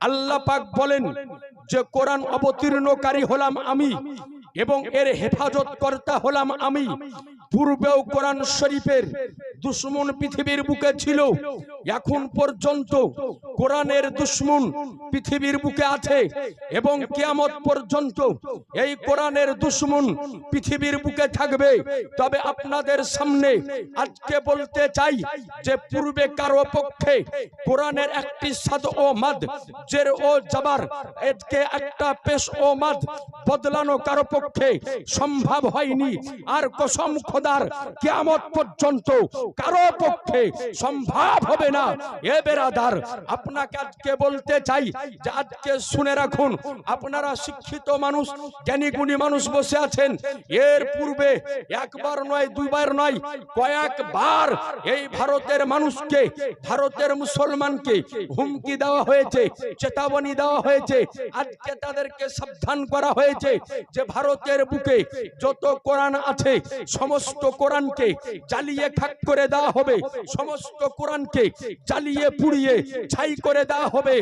আল্লাহ পাক বলেন যে কোরআন অবতীর্ণকারী হলাম আমি এবং এর হেফাজত কর্তা হলাম আমি। পূর্বেও কোরআন শরীফের দুশমন পৃথিবীর বুকে ছিল, এখন পর্যন্ত কোরআনের দুশমন পৃথিবীর বুকে আছে এবং কিয়ামত পর্যন্ত এই কোরআনের দুশমন পৃথিবীর বুকে থাকবে। তবে আপনাদের সামনে আজকে বলতে চাই যে পূর্বে কারো পক্ষে কোরআনের একটি সাদ ও মাদ, জের ও জবর, একে একটা পেশ ও মাদ বদলানো কারো পক্ষে সম্ভব হয়নি। আর কসম খোদার কিয়ামত পর্যন্ত কারো পক্ষে সম্ভব হবে না। এ বেরাদার, আপনাকে আজকে বলতে চাই যে আজকে শুনে রাখুন, আপনারা শিক্ষিত মানুষ, জ্ঞানী গুণী মানুষ বসে আছেন। এর পূর্বে একবার নয়, দুইবার নয়, কয়েকবার এই ভারতের মানুষকে, ভারতের মুসলমানকে হুমকি দেওয়া হয়েছে, চেতাবনী দেওয়া হয়েছে। আজকে তাদেরকে সাবধান করা হয়েছে যে ভারতের বুকে যত কোরআন আছে সমস্ত কোরআনকে জ্বালিয়ে খাক করে দেওয়া হবে, সমস্ত কোরআনকে জ্বালিয়ে পুড়িয়ে ছাই করে দেওয়া হবে,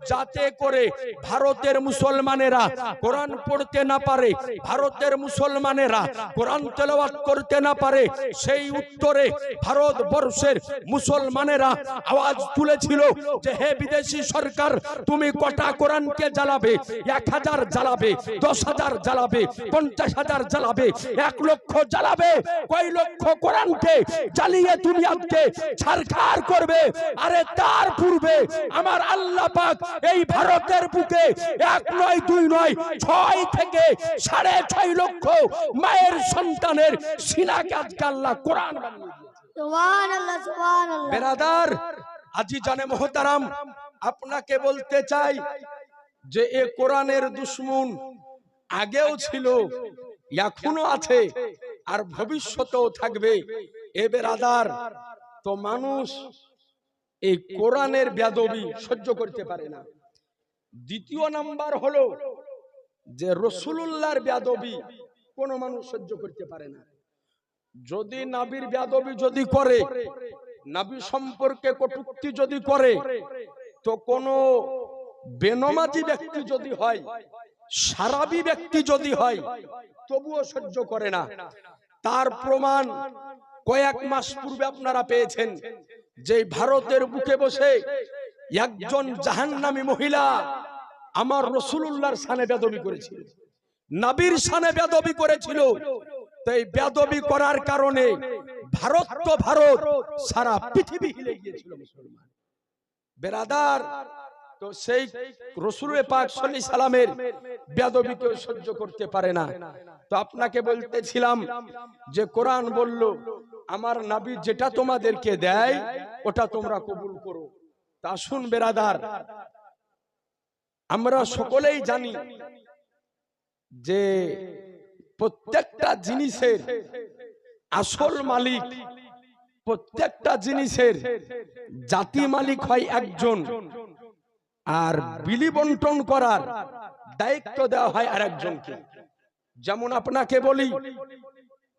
যাতে করে ভারতের মুসলমানেরা কোরআন পড়তে না পারে, ভারতের মুসলমানেরা কোরআন তেলাওয়াত করতে না পারে। সেই উত্তরে ভারতবর্ষের মুসলমানেরা আওয়াজ তুলেছিল যে হে বিদেশি সরকার, তুমি কটা কোরআনকে জ্বালাবে? 1000 জ্বালাবে, 10,000 জ্বালাবে, 50,000 জ্বালাবে, 1 লক্ষ জ্বালাবে? কয় লক্ষ কোরআনকে জ্বালিয়ে তুমি আজকে ছারখার করবে? আরে তার পূর্বে আমার আল্লাহ পাক এই ভারতের বুকে 1 নয় 2 নয় 6 থেকে 6.5 লক্ষ মায়ের সন্তানের সিনাকে আজকে আল্লাহ কোরআন বানিয়ে দিয়েছে। সুবহানাল্লাহ, সুবহানাল্লাহ। বেরাদার, আজি জানে মোহতারাম, আপনাকে বলতে চাই যে এ কোরআনের দুশমন আগেও ছিল, এখনো আছে, আর ভবিষ্যতেও থাকবে। এ বেরাদার, তো মানুষ এই কোরআনের বেয়াদবি সহ্য করতে পারে না। দ্বিতীয় নাম্বার হলো যে রাসূলুল্লাহর বেয়াদবি কোন মানুষ সহ্য করতে পারে না। যদি নবীর বেয়াদবি যদি করে, নবী সম্পর্কে কটূক্তি যদি করে, তো কোন বেনমাজি ব্যক্তি যদি হয়, সারাবি ব্যক্তি যদি হয়, তবুও সহ্য করে না। তার প্রমাণ কয়েক মাস পূর্বে আপনারা পেয়েছেন যে ভারতের বুকে বসে একজন জাহান্নামী মহিলা আমার রাসূলুল্লাহর শানে বেয়াদবি করেছিল, নবীর শানে বেয়াদবি করেছিল। তাই বেয়াদবি করার কারণে ভারত তো ভারত, সারা পৃথিবী হিলে গিয়েছিল মুসলমান। বেরাদার, তো সেই রাসূল পাক সাল্লাল্লাহু আলাইহি সাল্লামের বেয়াদবিকে সহ্য করতে পারে না। তো আপনাকে বলতেছিলাম যে কোরআন বলল আমার নবী যেটা তোমাদেরকে দেয় ওটা তোমরা কবুল করো। তা শুন বেরাদার, আমরা সকলেই জানি যে প্রত্যেকটা জিনিসের আসল মালিক, প্রত্যেকটা জিনিসের জাতি মালিক হয় একজন, আর বিলি বন্টন করার দায়িত্ব দেওয়া হয় আরেকজনকে। যেমন আপনাকে বলি,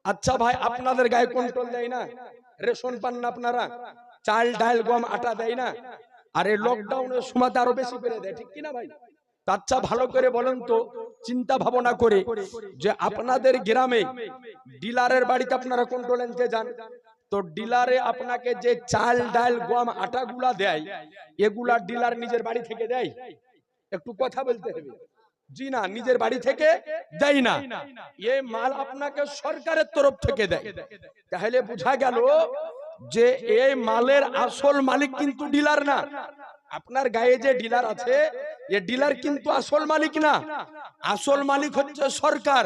আচ্ছা ভাই, আপনাদের গায়ে কন্ট্রোল দেয় না? রেশন পান না আপনারা? চাল ডাল গম আটা দেয় না? আর এই লকডাউনের সময় আরো বেশি করে দেয়, ঠিক কিনা ভাই? আচ্ছা ভালো করে বলেন তো, চিন্তা ভাবনা করে, যে আপনাদের গ্রামে ডিলারের বাড়িতে আপনারা কন্ট্রোল আনতে যান, তো ডিলারে আপনাকে যে চাল ডাল গম আটা গুলা দেয়, এগুলা ডিলার নিজের বাড়ি থেকে দেয়? একটু কথা বলতে হবে। জি না, নিজের বাড়ি থেকে দেয় না, এই মাল আপনাকে সরকারের তরফ থেকে দেয়। তাহলে বোঝা গেল যে এই মালের আসল মালিক কিন্তু ডিলার না। আপনার গায়ে যে ডিলার আছে, এই ডিলার কিন্তু আসল মালিক না, আসল মালিক হচ্ছে সরকার।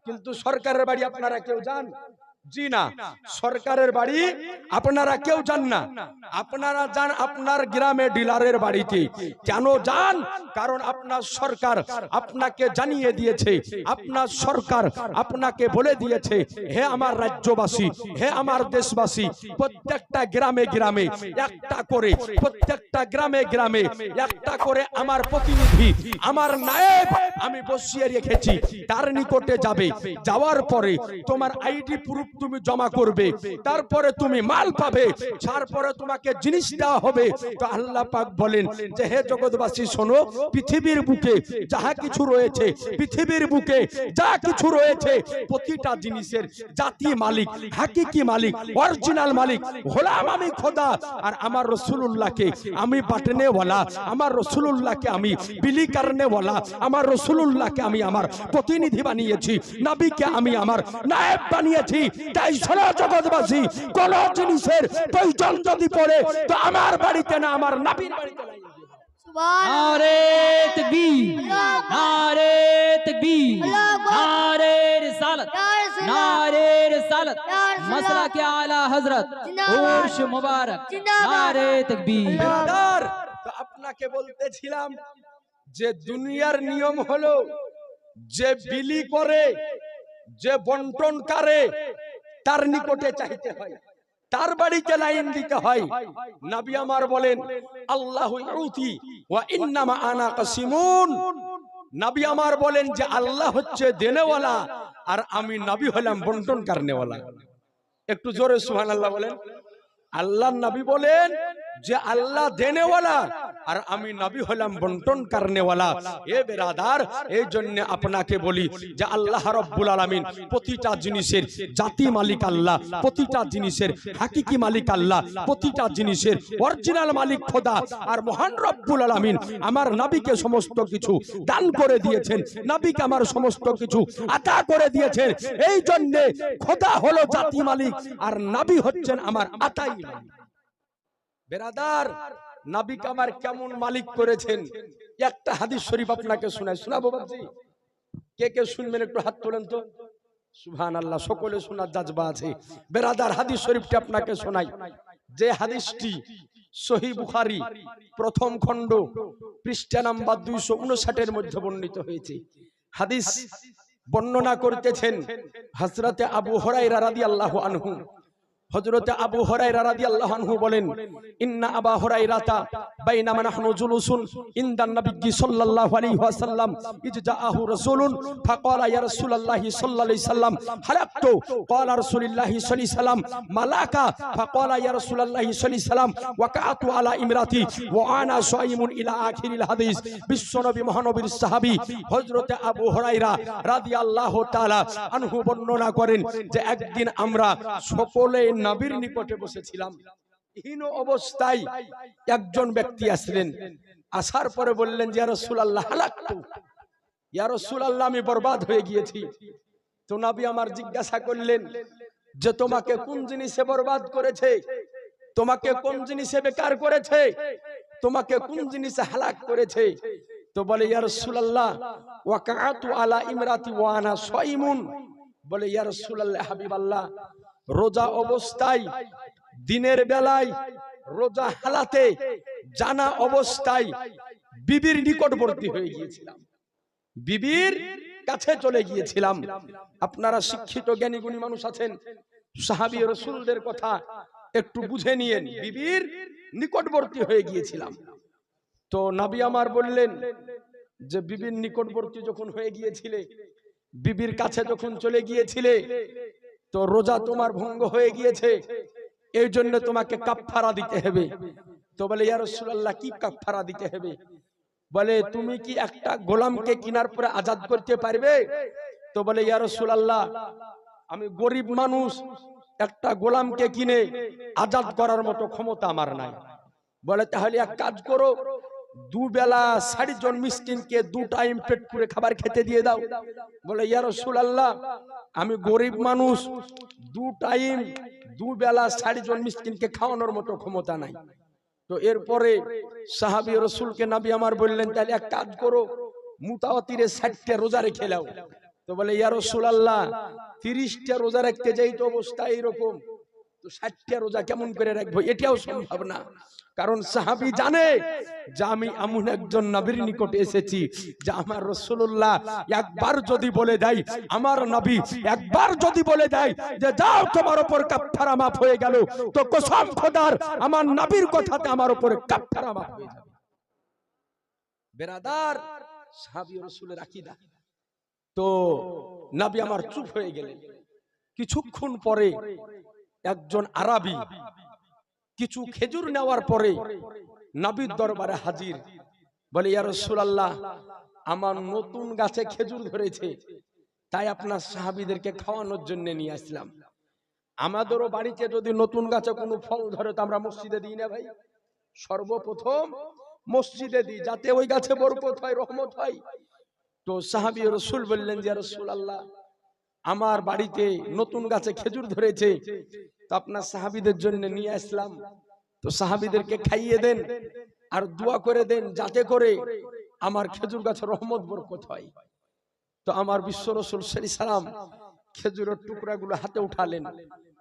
কিন্তু সরকারের বাড়ি আপনারা কেউ যান? জি না, সরকারের বাড়ি আপনারা কেউ যান না। আপনারা যান আপনার গ্রামে ডিলারের বাড়িতে। কেন যান? কারণ আপনার সরকার আপনাকে জানিয়ে দিয়েছে, আপনার সরকার আপনাকে বলে দিয়েছে, হে আমার রাজ্যবাসী, হে আমার দেশবাসী, প্রত্যেকটা গ্রামে গ্রামে একটা করে, প্রত্যেকটা গ্রামে গ্রামে একটা করে আমার প্রতিনিধি, আমার নায়েব আমি বসিয়ে রেখেছি। তার নিকটে যাবে, যাওয়ার পরে তোমার আইডি প্রুফ তুমি জমা করবে, তারপরে তুমি মাল পাবে, তারপরে তোমাকে জিনিস দেওয়া হবে। তো আল্লাহ পাক বলেন যে হে জগৎবাসী শোনো, পৃথিবীর বুকে যাহা কিছু রয়েছে, পৃথিবীর বুকে যা কিছু রয়েছে, প্রতিটা জিনিসের জাতি মালিক, হাকিকি মালিক, অরিজিনাল মালিক হলাম আমি খোদা। আর আমার রাসূলুল্লাহকে আমি বাটনেওয়ালা, আমার রাসূলুল্লাহকে আমি বিলি করনেওয়ালা, আমার রাসূলুল্লাহকে আমি আমার প্রতিনিধি বানিয়েছি, নবীকে আমি আমার নায়েব বানিয়েছি। তাই শোনো জগৎবাসী, কোন জিনিসের প্রয়োজন যদি পড়ে তো আমার বাড়িতে না, আমার নবীর বাড়িতে নাই। সুবহান नारे तकबीर, नारे तकबीर, नारे रिसालत, नारे रिसालत, मसला के आला हजरत उर्श मुबारक, नारे तकबीर। বেরাদার, তো আপনাকে বলতেছিলাম যে দুনিয়ার নিয়ম হলো যে বিলি করে, যে বন্টন করে, তার নিকটে চাইতে হয়, তার বাড়িতে লাইন দিতে হয়। নবী আমার বলেন আল্লাহু ইউতি ওয়া ইন্নামা আনা কাসিমুন। নবী আমার বলেন যে আল্লাহ হচ্ছে দেনেওয়ালা আর আমি নবী হলাম বন্টন করনেওয়ালা। একটু জোরে সুবহানাল্লাহ বলেন। আল্লাহর নবী বলেন যে আল্লাহ দেনেওয়ালা আর আমি নবী হলাম বন্টন করনেওয়ালা। এ বেরাদার, এই জন্য আপনাকে বলি যে আল্লাহ রাব্বুল আলামিন প্রতিটা জিনিসের জাতি মালিক আল্লাহ, প্রতিটা জিনিসের হাকিকি মালিক আল্লাহ, প্রতিটা জিনিসের অরিজিনাল মালিক খোদা। আর মহান রব্বুল আলামিন আমার নবীকে সমস্ত কিছু দান করে দিয়েছেন, নবীকে আমার সমস্ত কিছু আতা করে দিয়েছেন। এই জন্য খোদা হলো জাতি মালিক আর নবী হচ্ছেন আমার আতাই মালিক। বেরাদার, নবীকে আমার কেমন মালিক করেছেন একটা হাদিস শরীফ আপনাকে শোনাই, শোনাবো বাবজি? কে কে শুনবেন একটু হাত তোলেন তো। সুবহানাল্লাহ, সকলে শোনার জাজবা আছে। বেরাদার, হাদিস শরীফটি আপনাকে শোনাই, যে হাদিসটি সহিহ বুখারী প্রথম খণ্ড পৃষ্ঠা নাম্বার 259 এর মধ্যে বর্ণিত হয়েছে। হাদিস বর্ণনা করতেছেন হযরতে আবু হুরায়রা রাদিয়াল্লাহু আনহু। হযরতে আবু হুরায়রা রাদিয়াল্লাহু আনহু বলেন ইন্না আবু হুরায়রাতা বাইনামা নাহনু জুলুসুন ইনদান নবী সাল্লাল্লাহু আলাইহি ওয়াসাল্লাম ইজজাআহু রাসূলুন ফাকালা ইয়া রাসূলুল্লাহি সাল্লাল্লাহু আলাইহি সাল্লাম হালাকতু ক্বালা রাসূলুল্লাহি সাল্লাল্লাহু আলাইহি সাল্লাম মালাকা ফাকালা ইয়া রাসূলুল্লাহি সাল্লাল্লাহু আলাইহি সাল্লাম ওয়াকাতু আলা ইমরাতি ওয়া আনা শাইমুন ইলা আখিরিল হাদিস। বিশ্বনবী মহানবীর সাহাবী হযরতে আবু হুরায়রা রাদিয়াল্লাহু তাআলা আনহু বর্ণনা করেন যে একদিন আমরা সকলে নবীর নিকটে বসেছিলাম। হীন অবস্থায় একজন ব্যক্তি আসলেন, আসার পরে বললেন ইয়া রাসূলুল্লাহ হালাকতু, ইয়া রাসূলুল্লাহ আমি বরবাদ হয়ে গিয়েছি। তো নবী আমার জিজ্ঞাসা করলেন যে তোমাকে কোন জিনিসে বরবাদ করেছে, তোমাকে কোন জিনিসে বেকার করেছে, তোমাকে কোন জিনিসে হালাক করেছে? তো বলে ইয়া রাসূলুল্লাহ ওয়াকাতু আলা ইমরাতি ওয়া আনা শাইমুন। বলে ইয়া রাসূলুল্লাহ হাবিবাল্লাহ, রোজা অবস্থায়, দিনের বেলায় রোজা হালাতে জানা অবস্থায় বিবির নিকটবর্তী হয়ে গিয়েছিলাম, বিবির কাছে চলে গিয়েছিলাম। আপনারা শিক্ষিত জ্ঞানী গুণী মানুষ আছেন, সাহাবী রাসূলদের কথা একটু বুঝে নিয়েন। বিবির নিকটবর্তী হয়ে গিয়েছিলাম। তো নবী আমার বললেন যে বিবির নিকটবর্তী যখন হয়ে গিয়েছিলে, বিবির কাছে যখন চলে গিয়েছিলে, তো রোজা তোমার ভঙ্গ হয়ে গিয়েছে, এই জন্য তোমাকে কাফফারা দিতে হবে। তো বলে ইয়া রাসূলুল্লাহ কি কাফফারা দিতে হবে? বলে তুমি কি একটা গোলামকে কিনার পরে আজাদ করতে পারবে? তো বলে ইয়া রাসূলুল্লাহ আমি গরিব মানুষ, একটা গোলামকে কিনে আজাদ করার মতো ক্ষমতা আমার নাই। বলে তাহলে এক কাজ করো, দুবেলা 60 জন মিসকিনকে 2 টাইম পেট পুরে খাবার খেতে দিয়ে দাও। বলে ইয়া রাসূলুল্লাহ আমি গরিব মানুষ, 2 টাইম 2 বেলা 60 জন মিসকিনকে খাওয়ানোর মতো ক্ষমতা নাই। তো এরপরে সাহাবী রাসূলকে নবী আমার বললেন তাহলে এক কাজ করো, মুতাওয়াতিরে 60টা রোজা রেখে নাও। তো বলে ইয়া রাসূলুল্লাহ 30টা রোজা রাখতে যাই তো অবস্থা এরকম, তো 60টা রোজা কেমন করে রাখবো? এটাও সম্ভব না। কারণ সাহাবী জানে যে আমি এমন একজন নবীর নিকটে এসেছি যে আমার রাসূলুল্লাহ একবার যদি বলে দেয়, আমার নবী একবার যদি বলে দেয় যে যাও তোমার উপর কাফফারা মাফ হয়ে গেল, তো কসম খোদার আমার নবীর কথাতে আমার উপর কাফফারা মাফ হয়ে যাবে। বেরাদার, সাহাবী রাসূলের আকীদা। তো নবী আমার চুপ হয়ে গেলেন। কিছুক্ষণ পরে একজন আরবি কিছু খেজুর নেওয়ার পরে নবীর দরবারে হাজির, বলে ইয়া রাসূলুল্লাহ, আমার নতুন গাছে খেজুর ধরেছে, তাই আপনার সাহাবীদেরকে খাওয়ানোর জন্য নিয়ে আসলাম। আমাদেরও বাড়িতে যদি নতুন গাছে কোনো ফল ধরে তো আমরা মসজিদে দিই না ভাই? সর্বপ্রথম মসজিদে দিই, যাতে ওই গাছে বরকত হয়, রহমত হয়। তো সাহাবী রাসূল বললেন যে ইয়া রাসূলুল্লাহ, আমার বাড়িতে নতুন গাছে খেজুর ধরেছে, তো আপনার সাহাবীদের জন্য নিয়ে আসলাম। তো সাহাবীদেরকে খাইয়ে দেন আর দোয়া করে দেন যাতে করে আমার খেজুর গাছে রহমত বরকত হয়। তো আমার বিশ্ব রাসূল সাল্লাল্লাহু আলাইহি সাল্লাম খেজুরের টুকরাগুলো হাতে উঠালেন।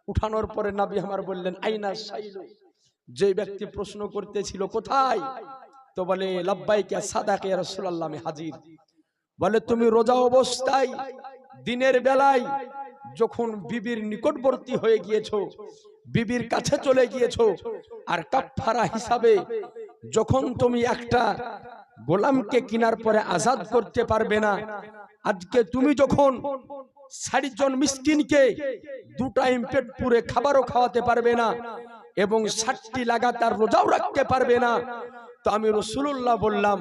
উঠানোর পরে নবী আমার বললেন, আইনা সাইলু, যে ব্যক্তি প্রশ্ন করতেছিল কোথায়, তো বলে লাব্বাইকা সাদাকা ইয়া রাসূলুল্লাহ, আমি হাজির। বলে তুমি রোজা অবস্থায় দিনের বেলায় যখন বিবির নিকটবর্তী হয়ে গিয়েছো, বিবির কাছে চলে গিয়েছো, আর কাফারা হিসাবে যখন তুমি একটা গোলামকে কেনার পরে আজাদ করতে পারবে না, আজকে তুমি যখন 60 জন মিসকিনকে 2 টাইম পেট পুরে খাবারও খাওয়াতে পারবে না এবং 60টি লাগাতার রোজাও রাখতে পারবে না, তো আমি রাসূলুল্লাহ বললাম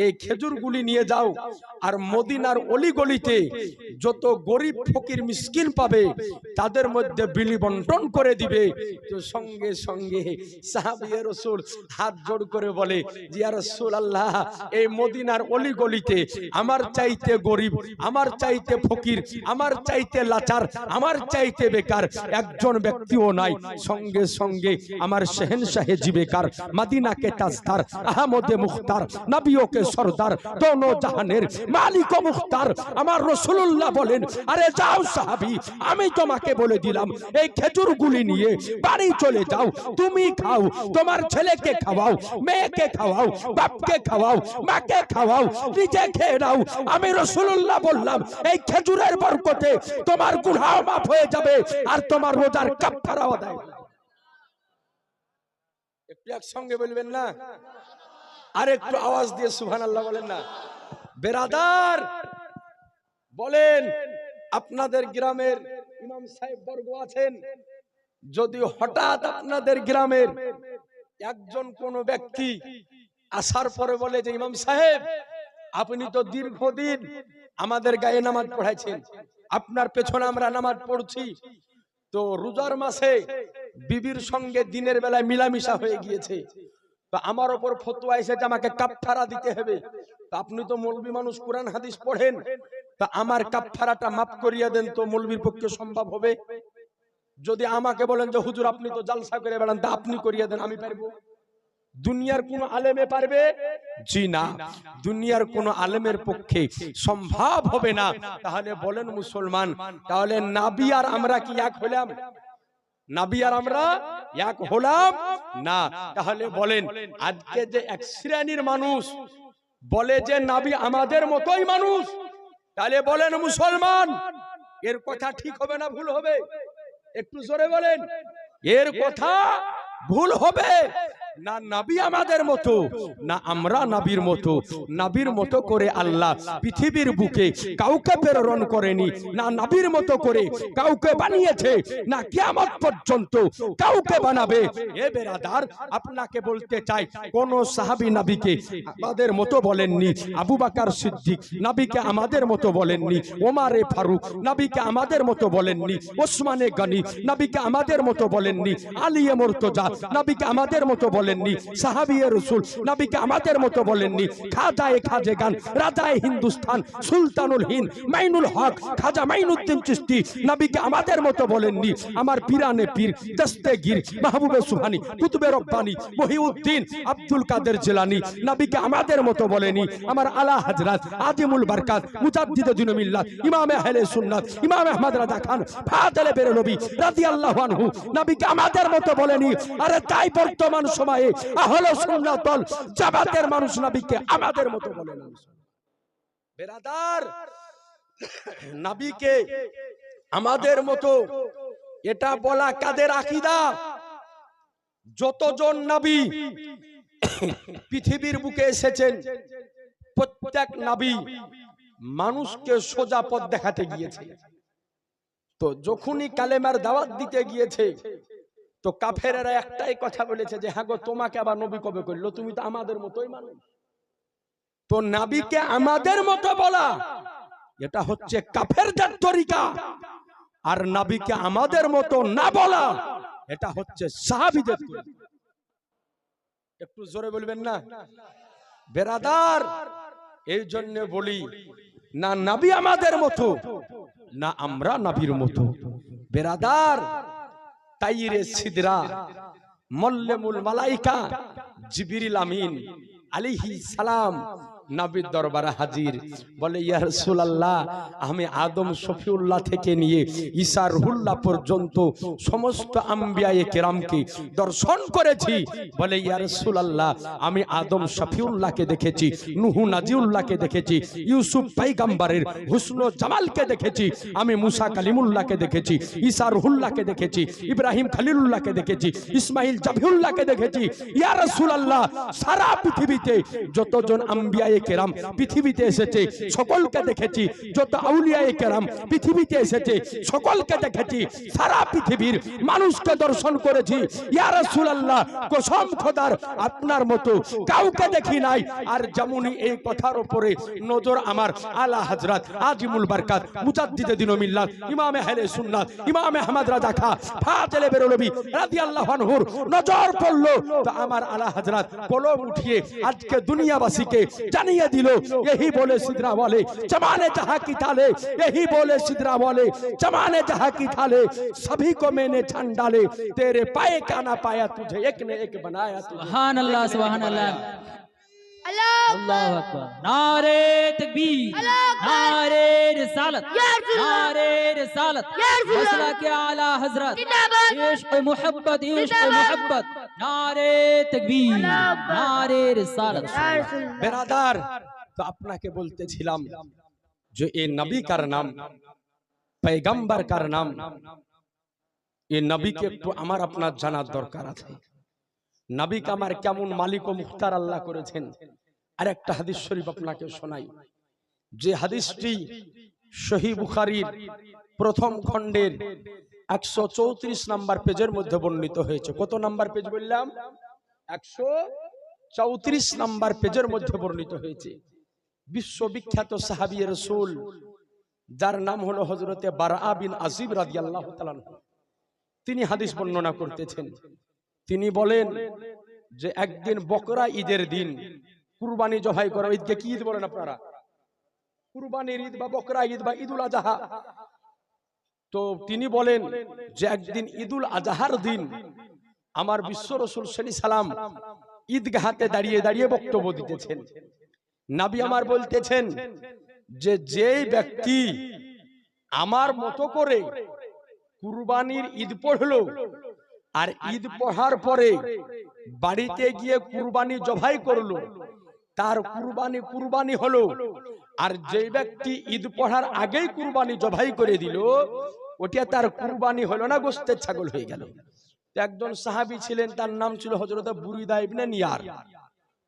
এই খেজুরগুলি নিয়ে যাও আর মদিনার অলিগলিতে যত গরিব ফকির মিসকিন পাবে তাদের মধ্যে বিলি বন্টন করে দিবে। তো সঙ্গে সঙ্গে সাহাবী রাসূল হাত জোড় করে বলে যে ইয়া রাসূলুল্লাহ, এই মদিনার অলিগলিতে আমার চাইতে গরিব, আমার চাইতে ফকির, আমার চাইতে লাচার, আমার চাইতে বেকার একজন ব্যক্তিও নাই। সঙ্গে সঙ্গে আমার শহনशाह জিবেকার, মদিনা কে তাজদার, আহমদে মুখতার, নবিयों के सरदार, दोनों জাহানের মালিক ও মুখতার আমার রাসূলুল্লাহ বলেন, আরে যাও সাহাবী, আমি তোমাকে বলে দিলাম এই খেজুরগুলি নিয়ে বাড়ি চলে যাও, তুমি খাও, তোমার ছেলেকে খাওয়াও, মেয়েকে খাওয়াও, বাপকে খাওয়াও, মাকে খাওয়াও, নিজে খেয়ে নাও। আমি রাসূলুল্লাহ বললাম এই খেজুরের বরকতে তোমার গুনাহ মাফ হয়ে যাবে আর তোমার রোজার কাফারাও আদায় হবে। একটু একসঙ্গে বলবেন না? আর একটু আওয়াজ দিয়ে সুবহানাল্লাহ বলেন না? বেরাদার বলেন, আপনাদের গ্রামের ইমাম সাহেব বর্গ আছেন, যদি হঠাৎ আপনাদের গ্রামের একজন কোন ব্যক্তি আসার পরে বলে যে ইমাম সাহেব, আপনি তো দীর্ঘদিন আমাদের গায়ে নামাজ পড়াইছেন, আপনার পেছনে আমরা নামাজ পড়ছি, তো রোজার মাসে বিবির সঙ্গে দিনের বেলায় মিলামিশা হয়ে গিয়েছে, তো আমার উপর ফতোয়া এসেছে আমাকে কাফারা দিতে হবে, তো আপনি তো মৌলবী মানুষ, কোরআন হাদিস পড়েন, তা আমার কাফারাটা মাফ করিয়ে দেন, তো মৌলবীর পক্ষে সম্ভব হবে? যদি আমাকে বলেন যে হুজুর আপনি তো জালসা করে বেড়ান, তা আপনি করিয়ে দেন, আমি পারবো? দুনিয়ার কোন আলেমে পারবে? জি না, দুনিয়ার কোন আলেমের পক্ষে সম্ভব হবে না। তাহলে বলেন মুসলমান, তাহলে নবী আর আমরা কি এক হলাম? নবী আর আমরা এক হলাম না। তাহলে বলেন, আজকে যে এক শ্রেণীর মানুষ বলে যে নবী আমাদের মতোই মানুষ, তাহলে বলেন মুসলমান, এর কথা ঠিক হবে না ভুল হবে? একটু জোরে বলেন, এর কথা ভুল হবে না? নবী আমাদের মতো না আমরা নবীর মতো? নবীর মতো করে আল্লাহ পৃথিবীর বুকে কাউকে প্রেরণ করেনি, না নবীর মতো করে কাউকে বানিয়েছে, না কিয়ামত পর্যন্ত কাউকে বানাবে। এ বেরাদার, আপনাকে বলতে চাই, কোন সাহাবী নবীকে আমাদের মতো বলেননি, আবু বকর সিদ্দিক নবীকে আমাদের মতো বলেননি, ওমরে ফারুক নবীকে আমাদের মতো বলেননি, ওসমানে গনি নবীকে আমাদের মতো বলেননি, আলিয়ে মুর্তজা নবীকে আমাদের মতো বলেননি, সাহাবিয়ে রাসূল নবীকে আমাদের মতো বলেননি, খাজায়ে খাজেগান, রাজায়ে হিন্দুস্তান, সুলতানুল হিন্দ মাইনুল হক খাজা মাইনুদ্দিন চিশতি নবীকে আমাদের মতো বলেননি, আমার পীরানে পীর দস্তেগীর মাহবুবে সুবহানী কুতুবে রব্বানী মহিউদ্দিন আব্দুল কাদের জিলানী নবীকে আমাদের মতো বলেনি, আমার আলা হযরত আজিমুল বরকত মুজাদ্দিদে দ্বীন মিল্লাত ইমামে আহলে সুন্নাত ইমাম আহমদ রাজা খান ফাদেলে বেরলভী রাদিয়াল্লাহু আনহু নবীকে আমাদের মতো বলেনি। আরে তাই বর্তমান সময়ে আহলে সুন্নাত ওয়াল জামাতের মানুষ নবীকে আমাদের মতো বলে না। বেরাদার, নবীকে আমাদের মতো এটা বলা কাদের আকীদা? যতজন নবী পৃথিবীর বুকে এসেছেন, প্রত্যেক নবী মানুষকে সোজা পথ দেখাতে গিয়েছে, তো যখনই কালেমার দাওয়াত দিতে গিয়েছে তো কাফেরেরা একটাই কথা বলেছে যে হ্যাঁ গো, তোমাকে আবার নবী কবে করলো? তুমি তো আমাদের মতোই মানুষ। তো নবীকে আমাদের মতো বলা এটা হচ্ছে কাফেরদের তরিকা, আর নবীকে আমাদের মতো না বলা এটা হচ্ছে সাহাবীদের তরিকা। একটু জোরে বলবেন না বেরাদার? এই জন্য বলি, না নবী আমাদের মতো, না আমরা নবীর মতো। বেরাদার, তাইরে সিদরা মল্লেমুল মালাইকা জিবরিল আমিন আলাইহিস সালাম নবীর দরবারে হাজির। বলে ইয়া রাসূলুল্লাহ, আমি আদম শফিউল্লাহ থেকে নিয়ে ঈসা রুহুল্লাহ পর্যন্ত সমস্ত আম্বিয়ায়ে কেরামকে দর্শন করেছি। বলে ইয়া রাসূলুল্লাহ, আমি আদম শফিউল্লাহকে দেখেছি, নূহ নাজিউল্লাহকে দেখেছি, ইউসুফ পয়গম্বরের হুসন ও জামালকে দেখেছি, আমি মুসা কালিমুল্লাহকে দেখেছি, ঈসা রুহুল্লাহকে দেখেছি, ইব্রাহিম খলিলুল্লাহকে দেখেছি, ইসমাইল জাবিউল্লাহকে দেখেছি। ইয়া রাসূলুল্লাহ, সারা পৃথিবীতে যতজন আম্বিয়ায়ে কেরাম পৃথিবীতে এসেছে সকলকে দেখেছি, যত আউলিয়ায়ে কেরাম পৃথিবীতে এসেছে সকলকে দেখেছি, সারা পৃথিবীর মানুষকে দর্শন করেছি। ইয়া রাসূলুল্লাহ, কসম খোদার আপনার মতো কাউকে দেখি নাই। আর যেমনই এই কথার উপরে নজর আমার আলা হযরত আজিমুল বরকত মুজাদ্দিদে দ্বীন ও মিল্লাত ইমাম আহলে সুন্নাত ইমাম আহমদ রাজা খা ফাজিলে বেরলভী রাদিয়াল্লাহু আনহুর নজর পড়ল, তো আমার আলা হযরত কলম উঠিয়ে আজকে দুনিয়াবাসীকে জানিয়ে দিল, यही बोले सिदरा वाले जमाने जहां की थाले, यही बोले सिदरा वाले जमाने जहां की थाले, सभी को मैंने छान डाले, तेरे पाए का ना पाया, तुझे एक ने एक बनाया। सुभान अल्लाह, सुभान अल्लाह, अल्लाह अल्लाहु अकबर। नारे तकबीर, नारे रिसालत, नारे रिसालत, मसला के आला हजरत, इश्क मोहब्बत, इश्क मोहब्बत, नारे तकबीर, नारे रिसालत। बेरादार, तो আপনাকে বলতেছিলাম যে এই নবী কার নাম, পয়গম্বর কার নাম, এই নবীকে একটু আমার আপনার জানার দরকার আছে। নবীকে আমার কেমন মালিক ও মুখতার আল্লাহ করেছেন। আর একটা হাদিস শরীফ আপনাকে শোনাই, যে হাদিসটি সহিহ বুখারীর প্রথম খণ্ডের 134 নম্বর পেজের মধ্যে বর্ণিত হয়েছে। কত নাম্বার পেজ বললাম? 134 নম্বর পেজের মধ্যে বর্ণিত হয়েছে। বিশ্ববিখ্যাত সাহাবী রাসূল যার নাম হলো হযরতে বারআ বিন আযিব রাদিয়াল্লাহু তাআলা, তিনি হাদিস বর্ণনা করতেছেন। তিনি বলেন যে একদিন বকরা ঈদের দিন, কুরবানি জবাই করা, ঈদকে কি ঈদ বলেন আপনারা? কুরবানির ঈদ বা বকরা ঈদ বা ঈদুল আজহা। তো তিনি বলেন যে একদিন ঈদুল আজহার দিন আমার বিশ্ব রাসূল সাল্লাল্লাহু আলাইহি সাল্লাম ঈদগাহতে দাঁড়িয়ে দাঁড়িয়ে বক্তব্য দিতেছেন। নবী আমার বলতেছেন যে যেই ব্যক্তি আমার মতো করে কুরবানির ঈদ পড়লো আর ঈদ পড়ার পরে বাড়িতে গিয়ে কুরবানি জবাই করলো, তার কুরবানি হলো। আর যে ব্যক্তি ঈদ পড়ার আগেই কুরবানি জবাই করে দিল, ওটা তার কুরবানি হলো না, গোশতের ছাগল হয়ে গেল। একজন সাহাবী ছিলেন, তার নাম ছিল হযরত বুরিদা ইবনে নিয়ার।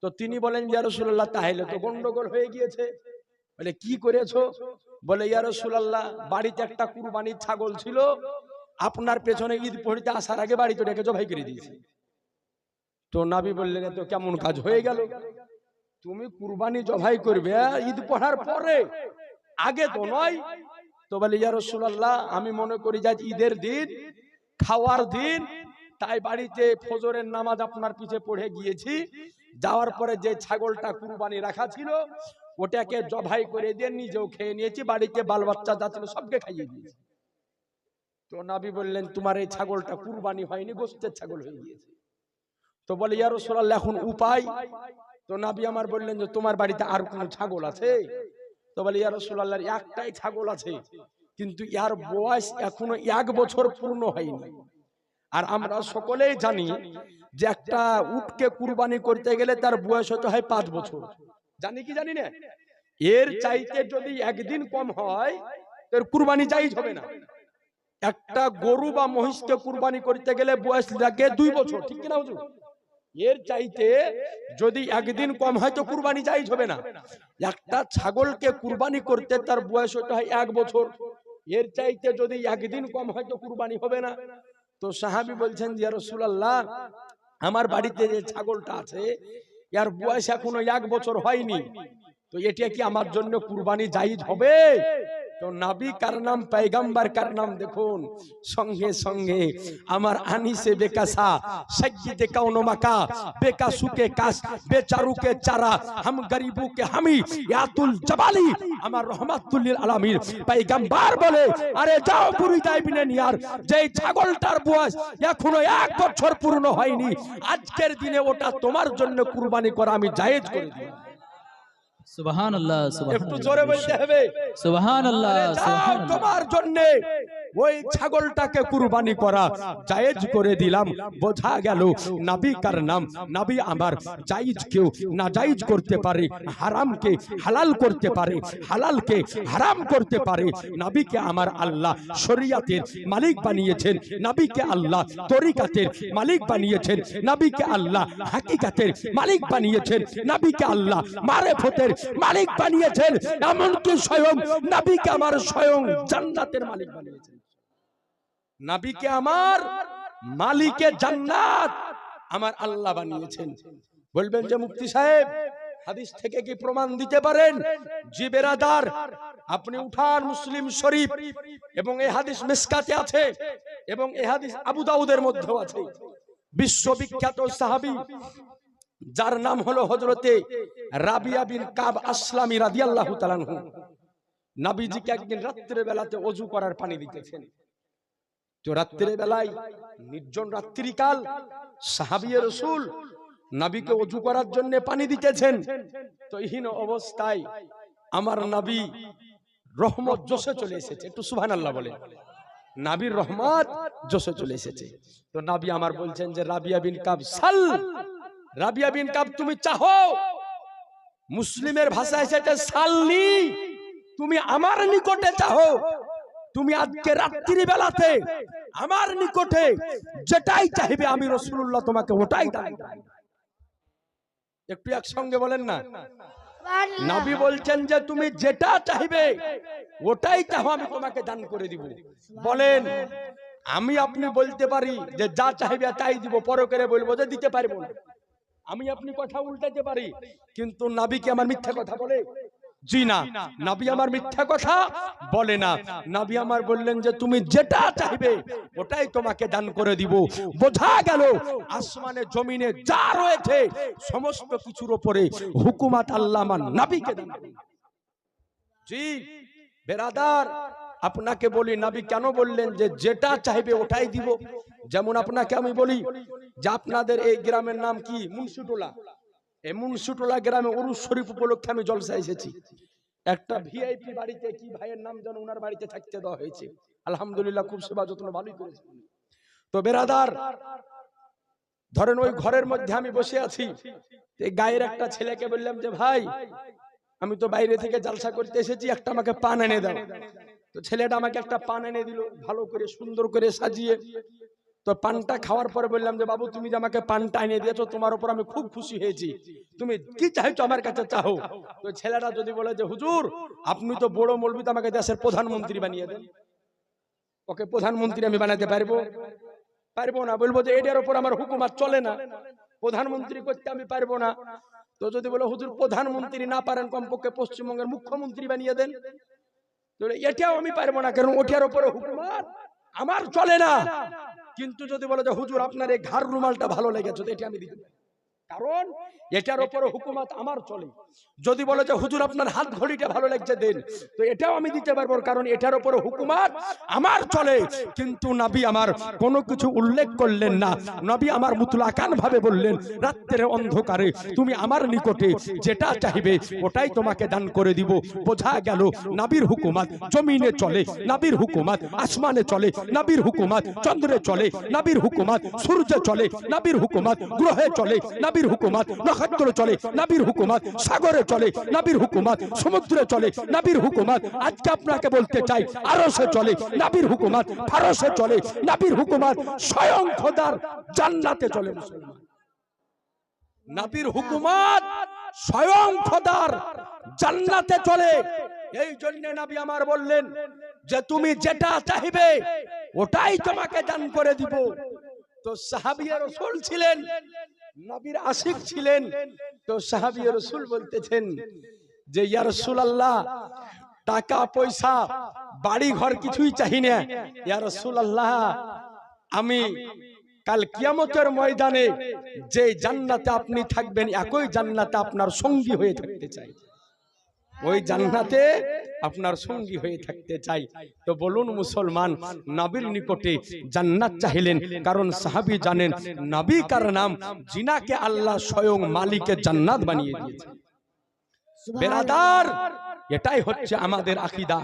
তো তিনি বলেন, ইয়া রাসূলুল্লাহ, তাহলে তো গন্ডগোল হয়ে গিয়েছে। বলে কি করেছো? বলে ইয়া রাসূলুল্লাহ, বাড়িতে একটা কুরবানির ছাগল ছিল, আপনার পেছনে ঈদ পড়তে আসার আগে বাড়িতে ডেকে জবাই করে দিয়েছি। তো নবী বললেন, তো কেমন কাজ হয়ে গেল? তুমি কুরবানি জবাই করবে ঈদ পড়ার পরে, আগে তো নয়। তো বলে ইয়া রাসূলুল্লাহ, আমি মনে করি যে ঈদের দিন, খাওয়ার দিন, তাই বাড়িতে ফজরের নামাজ আপনার পিছে পড়ে গিয়েছি। যাওয়ার পরে যে ছাগলটা কুরবানি রাখা ছিল ওটাকে জবাই করে দিয়ে নিজেও খেয়ে নিয়েছি, বাড়িতে বাল বাচ্চা যা ছিল সবকে খাইয়ে দিয়েছি। তো নবী বললেন, তোমার এই ছাগলটা কুরবানি হয়নি, গোশতের ছাগল হয়ে গিয়েছে। তো বলে ইয়া রাসূলুল্লাহ, এখন উপায়? তো নবী আমার বললেন যে তোমার বাড়িতে আর কোন ছাগল আছে? তো বলে ইয়া রাসূলুল্লাহ, একটাই ছাগল আছে, কিন্তু ইয়ার বয়স এখনো 1 বছর পূর্ণ হয়নি। আর আমরা সকলেই জানি যে একটা উটকে কুরবানি করতে গেলে তার বয়স হতে হয় 5 বছর। জানি কি জানি না? এর চাইতে যদি একদিন কম হয় তার কুরবানি জায়েজ হবে না। একটা গরু বা মহিষকে কুরবানি করতে গেলে বয়স লাগে 2 বছর, ঠিক কি না হুজুর? এর চাইতে যদি একদিন কম হয় তো কুরবানি জায়েজ হবে না। একটা ছাগলকে কুরবানি করতে তার বয়স হতে হয় 1 বছর। এর চাইতে যদি একদিন কম হয় তো কুরবানি হবে না। তো সাহাবী বলছেন যে ইয়া রাসূলুল্লাহ, আমার বাড়িতে যে ছাগলটা আছে এর বয়স এখনো 1 বছর হয়নি, তো এটা কি আমার জন্য কুরবানি জায়েজ হবে? তো নবী কার নাম, পয়গম্বর কার নাম দেখুন, সঙ্গে সঙ্গে আমার আনিসে বেকাসা সৈয়দে কাউন মাকা বেকাসুকে কাস বেচারুকে চারা হাম গরিবুকে হামি ইয়াতুল জবালি আমার রহমাতুল লিল আলামিন পয়গম্বর বলে, আরে যাও বুরিদা ইবনে নিয়ার, যেই ছাগলটার বয়স এখনো 1 বছর পূর্ণ হয়নি, আজকের দিনে ওটা তোমার জন্য কুরবানি করা আমি জায়েজ করে দিই। সুবহানাল্লাহ, একটু জোরে বলতে হবে সুবহানাল্লাহ, যাও তোমার জন্য ওই ছাগলটাকে কুরবানি করা জায়েজ করে দিলাম। বোঝা গেল নবী কার নাম। নবী আমার জায়েজ কেউ না জায়েজ করতে পারে, হারামকে হালাল করতে পারে, হালালকে হারাম করতে পারে। নবীকে আমার আল্লাহ শরীয়তের মালিক বানিয়েছেন, নবীকে আল্লাহ তরিকাতের মালিক বানিয়েছেন, নবীকে আল্লাহ হাকিকাতের মালিক বানিয়েছেন, নবীকে আল্লাহ মারিফতের মালিক বানিয়েছেন, এমনকি স্বয়ং নবীকে আমার স্বয়ং জান্নাতের মালিক বানিয়েছেন। নবীকে আমার মালিকে জান্নাত আমার আল্লাহ বানিয়েছেন। বলবেন যে মুফতি সাহেব হাদিস থেকে কি প্রমাণ দিতে পারেন? জি বেরাদার, আপনি উঠান মুসলিম শরীফ, এবং এই হাদিস মিসকাতে আছে, এবং এই হাদিস আবু দাউদের মধ্যেও আছে। বিশ্ববিখ্যাত সাহাবী যার নাম হলো হযরতে রাবিয়া বিন কাব আসলামী রাদিয়াল্লাহু তাআলা আনহু, নবীজিকে একদিন রাত্রির বেলাতে ওযু করার পানি দিতেছেন। তো রাত্রির বেলায় নির্জন রাত্রিকাল সাহাবী রাসূল নবীকে ওযু করার জন্য পানি দিতেছেন। তো হীন অবস্থায় আমার নবী রহমত জোশে চলে এসেছে। একটু সুবহানাল্লাহ বলেন। নবীর রহমত জোশে চলে এসেছে। তো নবী আমার বলছেন যে রাবিয়া বিন কাব সাল, রাবিয়া বিন কাব তুমি চাহো, মুসলিমের ভাষায় সেটা সাল্লি, তুমি আমার নিকটে চাহো, তুমি আজকে রাত্রি বেলাতে আমার নিকটে যেটাই চাইবে আমি রাসূলুল্লাহ তোমাকে ওটাই দান। একটু একসঙ্গে বলেন না। নবী বলছেন যে তুমি যেটা চাইবে ওটাই চাও আমি তোমাকে দান করে দিব। বলেন আমি আপনি বলতে পারি যে যা চাইবে তাই দিব, পরে করে বলবো যে দিতে পারবো না। আমি আপনি কথা উল্টাতে পারি, কিন্তু নবী কি আমার মিথ্যা কথা বলে? জি না, নবী আমার মিথ্যা কথা বলে না। নবী আমার বললেন যে তুমি যেটা চাইবে ওটাই তোমাকে দান করে দিব। বোঝা গেল আসমানে জমিনে যা রয়েছে সমস্ত কিছুর উপরে হুকুমত আল্লাহ আমার নবীকে দান করে। জি বেরাদার, আপনাকে বলি নবী কেন বললেন যে যেটা চাইবে ওটাই দিব? যেমন আপনাকে আমি বলি যে আপনাদের এই গ্রামের নাম কি? মুন্সিটোলা। এই মুন্সিটোলা গ্রামে উরুস শরীফ উপলক্ষে আমি জলসা এসেছি। একটা ভিআইপি বাড়িতে, কি ভাইয়ের নাম যেন, ওনার বাড়িতে থাকতে দেওয়া হয়েছে। আলহামদুলিল্লাহ খুব সেবা যত্ন ভালোই করেছে। তো বেরাদার, ধরেন ওই ঘরের মধ্যে আমি বসে আছি, এই গায়ের একটা ছেলেকে বললাম যে ভাই আমি তো বাইরে থেকে জলসা করতে এসেছি, একটা আমাকে পান এনে দাও। তো ছেলেটা আমাকে একটা পান এনে দিল, ভালো করে সুন্দর করে সাজিয়ে। তো পানটা খাওয়ার পরে বললাম যে বাবু তুমি যে আমাকে পানটা এনে দিয়েছো তোমার উপর আমি খুব খুশি হয়েছি, তুমি কি চাইছো আমার কাছে চাও। তো ছেলেটা যদি বলে যে হুজুর আপনি তো বড় মৌলবি, তো আমাকে দেশের প্রধানমন্ত্রী বানিয়ে দেন। ওকে প্রধানমন্ত্রী আমি বানাতে পারবো? পারবো না। বলবো যে এটার উপর আমার হুকুমত চলে না, প্রধানমন্ত্রী করতে আমি পারবো না। তো যদি বলে হুজুর প্রধানমন্ত্রী না পারেন কমপক্ষে পশ্চিমবঙ্গের মুখ্যমন্ত্রী বানিয়ে দেন, এটাও আমি পারবো না, কারণ ওটার উপরে হুকুমত আমার চলে না। কিন্তু যদি বলে যে হুজুর আপনার এই ঘাড় রুমালটা ভালো লেগেছে, এটা আমি দিতে পারি, কারণ এটার উপরে হুকুমত আমার চলে। যদি বলে যে হুজুর আপনার হাত ঘড়িটা ভালো লাগছে দেন, তো এটাও আমি দিতে পারবো, কারণ এটার উপরে হুকুমত আমার চলে। কিন্তু নবী আমার কোনো কিছু উল্লেখ করলেন না। নবী আমার মুতলাকান ভাবে বললেন রাত্রের অন্ধকারে তুমি আমার নিকটে যেটা চাইবে ওটাই তোমাকে দান করে দিব। বোঝা গেল নবীর হুকুমত জমিনে চলে, নবীর হুকুমত আসমানে চলে, নবীর হুকুমত চন্দ্রে চলে, নবীর হুকুমত সূর্যে চলে, নবীর হুকুমত গ্রহে চলে, নবীর হুকুমত নক্ষত্র চলে, নবীর হুকুমত সাগরে চলে, নবীর হুকুমত সমুদ্রে চলে, নবীর হুকুমত আজকে আপনাকে বলতে চাই আরশে চলে, নবীর হুকুমত ফারশে চলে, নবীর হুকুমত স্বয়ং খোদার জান্নাতে চলে। মুসলমান, নবীর হুকুমত স্বয়ং খোদার জান্নাতে চলে। এই জন্য নবী আমার বললেন যে তুমি যেটা চাইবে ওটাই তোমাকে দান করে দিব। তো সাহাবী রাসূল ছিলেন, নবীর আশিক ছিলেন। তো সাহাবী রাসূল বলতেছেন যে ইয়া রাসূলুল্লাহ, টাকা পয়সা বাড়ি ঘর কিছুই চাই না। ইয়া রাসূলুল্লাহ, আমি কাল কিয়ামতের ময়দানে যে জান্নাতে আপনি থাকবেন একই জান্নাতে আপনার সঙ্গী হয়ে থাকতে চাই, ওই জান্নাতে আপনার সঙ্গী হয়ে থাকতে চাই। তো বলুন মুসলমান, নবীর নিকটে জান্নাত চাইলেন, কারণ সাহাবী জানেন নবী কার নাম, জিনাকে আল্লাহ স্বয়ং মালিকে জান্নাত বানিয়ে দিয়েছে। বেরাদার, এটাই হচ্ছে আমাদের আকীদা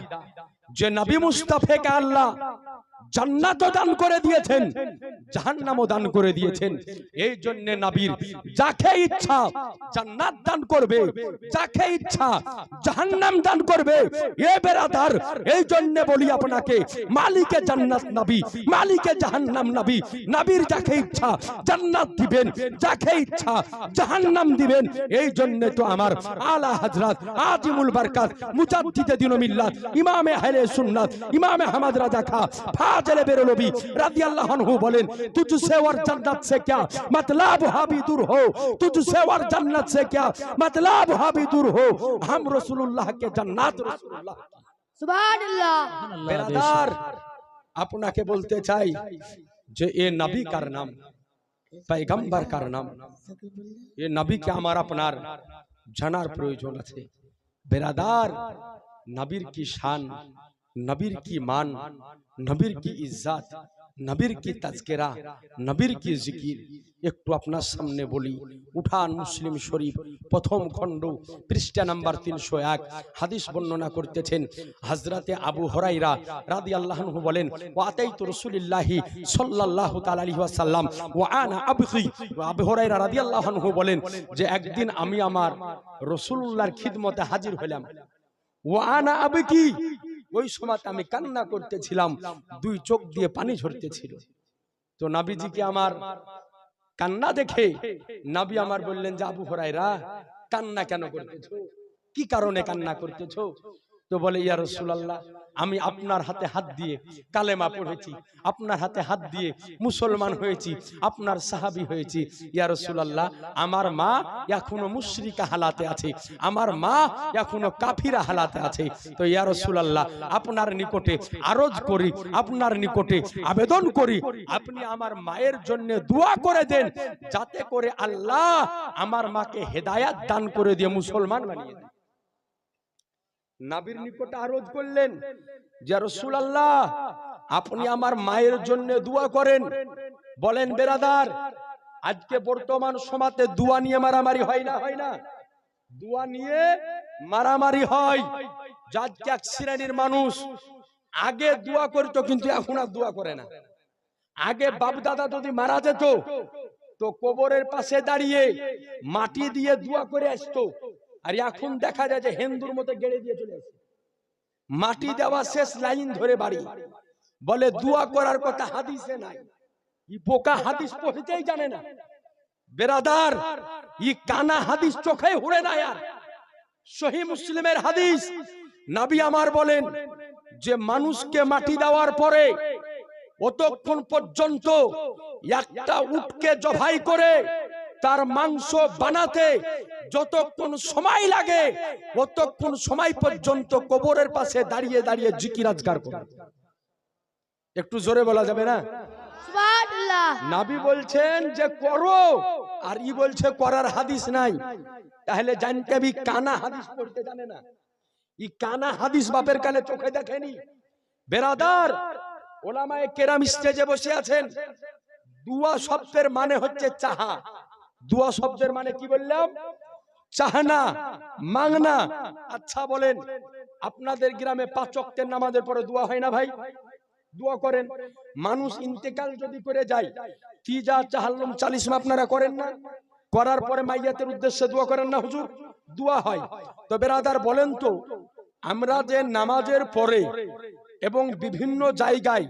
যে নবী মুস্তাফাকে আল্লাহ জান্নাতও দান করে দিয়েছেন, জাহান্নামও দান করে দিয়েছেন। এই জন্য নবীর যাকে ইচ্ছা জান্নাত দান করবে, যাকে ইচ্ছা জাহান্নাম দান করবে। এ বেরাদার, এই জন্য বলি আপনাকে, মালিকে জান্নাত নবী, মালিকে জাহান্নাম নবী। নবীর যাকে ইচ্ছা জান্নাত দিবেন, যাকে ইচ্ছা জাহান্নাম দিবেন। এই জন্য তো আমার আলা হযরত আজিমুল বরকত মুজাদ্দিদে দ্বীন ও মিল্লাত ইমামে আহলে সুন্নাত ইমামে আহমদ রাজা খা फाजिल बेरलवी रज़ियल्लाहु अन्हु बोलें, तुझसे और जन्नत से क्या मतलब हाबी दूर हो, तुझसे और जन्नत से क्या मतलब हाबी दूर हो, हम रसूलुल्लाह के जन्नत रसूलुल्लाह। सुभानअल्लाह। बेरादार, আপনাকে বলতে চাই যে এ নবী কার নাম, পয়গম্বর কার নাম, এ নবীকে আমার আপনার জানার প্রয়োজন আছে। বেরাদার, নবীর কি শান, নবীর কি মান, নবীর কি ইজ্জত, নবীর কি তাজকিরা, নবীর কি জিকির, একটু আপনার সামনে বলি। উঠান মুসলিম শরীফ প্রথম খণ্ড পৃষ্ঠা নাম্বার 301 হাদিস বর্ণনা করতেছেন হযরতে আবু হুরায়রা রাদিয়াল্লাহু আনহু বলেন, ওয়াতাইতু রাসূলুল্লাহি সাল্লাল্লাহু তাআলা আলাইহি ওয়াসাল্লাম ওয়া আনা আবগি। আবু হুরায়রা রাদিয়াল্লাহু আনহু বলেন যে একদিন আমি আমার রাসূলুল্লাহর খিদমতে হাজির হলাম। ওয়া আনা আবগি, ওই সময় আমি কান্না করতেছিলাম, দুই চোখ দিয়ে পানি ঝরতেছিল। তো নবীজিকে আমার কান্না দেখে নবী আমার বললেন যে আবু হুরায়রা, কান্না কেন করতেছো, কি কারণে কান্না করতেছো? তো বলে, ইয়া রাসূলুল্লাহ, আমি আপনার হাতে হাত দিয়ে কালেমা পড়েছি, আপনার হাতে হাত দিয়ে মুসলমান হয়েছি, আপনার সাহাবী হয়েছি। ইয়া রাসূলুল্লাহ, আমার মা এখনো মুশরিকা হালাতে আছে, আমার মা এখনো কাফিরা হালাতে আছে। তো ইয়া রাসূলুল্লাহ, আপনার নিকটে আরজ করি, আপনার নিকটে আবেদন করি, আপনি আমার মায়ের জন্য দোয়া করে দেন, যাতে করে আল্লাহ আমার মাকে হেদায়েত দান করে দিয়ে মুসলমান বানিয়ে দেন। নবীর নিকটে আরজ করলেন যে রাসূলুল্লাহ, আপনি আমার মায়ের জন্য দোয়া করেন। বলেন বেরাদার, আজকে বর্তমান সমাজে দোয়া নিয়ে মারামারি হয় না, হয় না? দোয়া নিয়ে মারামারি হয়। আজকে এক শ্রেণীর মানুষ আগে দোয়া করতো, কিন্তু এখন আর দোয়া করে না। আগে বাপ দাদা যদি মারা যেত তো কবরের পাশে দাঁড়িয়ে মাটি দিয়ে দোয়া করে আসতো, আর এখন দেখা যায় যে হিন্দুর মতো গেড়ে দিয়ে চলে আসে। মাটি দেওয়া শেষ লাইন ধরে বাড়ি, বলে দোয়া করার কথা হাদিসে নাই। ই বোকা হাদিস পড়তেই জানে না। বেরাদার, ই কানা হাদিস চোখে হুড়ে না। আর সহিহ মুসলিমের হাদিস, নবী আমার বলেন যে মানুষকে মাটি দেওয়ার পরে অতক্ষণ পর্যন্ত একটা উটকে জবাই করে তার মাংস বানাতে যতক্ষণ সময় লাগে, ততক্ষণ সময় পর্যন্ত কবরের পাশে দাঁড়িয়ে দাঁড়িয়ে জিকির আজকার করে। একটু জোরে বলা যাবে না? সুবহানাল্লাহ। নবী বলছেন যে করো, আর ই বলছে করার হাদিস নাই। তাহলে জানতে হবে কানা হাদিস পড়তে জানে না। ই কানা হাদিস বাপের কালে চোখে দেখেনি। বেরাদার, ওলামায়ে কেরাম স্টেজে বসে আছেন। দুয়া শব্দের মানে হচ্ছে চাহা। দুয়া শব্দের মানে কি বললাম? চাহনা, মাংনা। আচ্ছা বলেন, আপনাদের গ্রামে 5 ওয়াক্তের নামাজের পরে দোয়া হয় না ভাই? দোয়া করেন। মানুষ ইন্তেকাল যদি করে যায়, তিজা চাহাল্লুম চালিসমা আপনারা করেন না? করার পরে মাইয়াতের উদ্দেশ্যে দোয়া করেন না হুজুর? দোয়া হয়। তো বেরাদার বলেন তো, আমরা যে নামাজের পরে এবং বিভিন্ন জায়গায়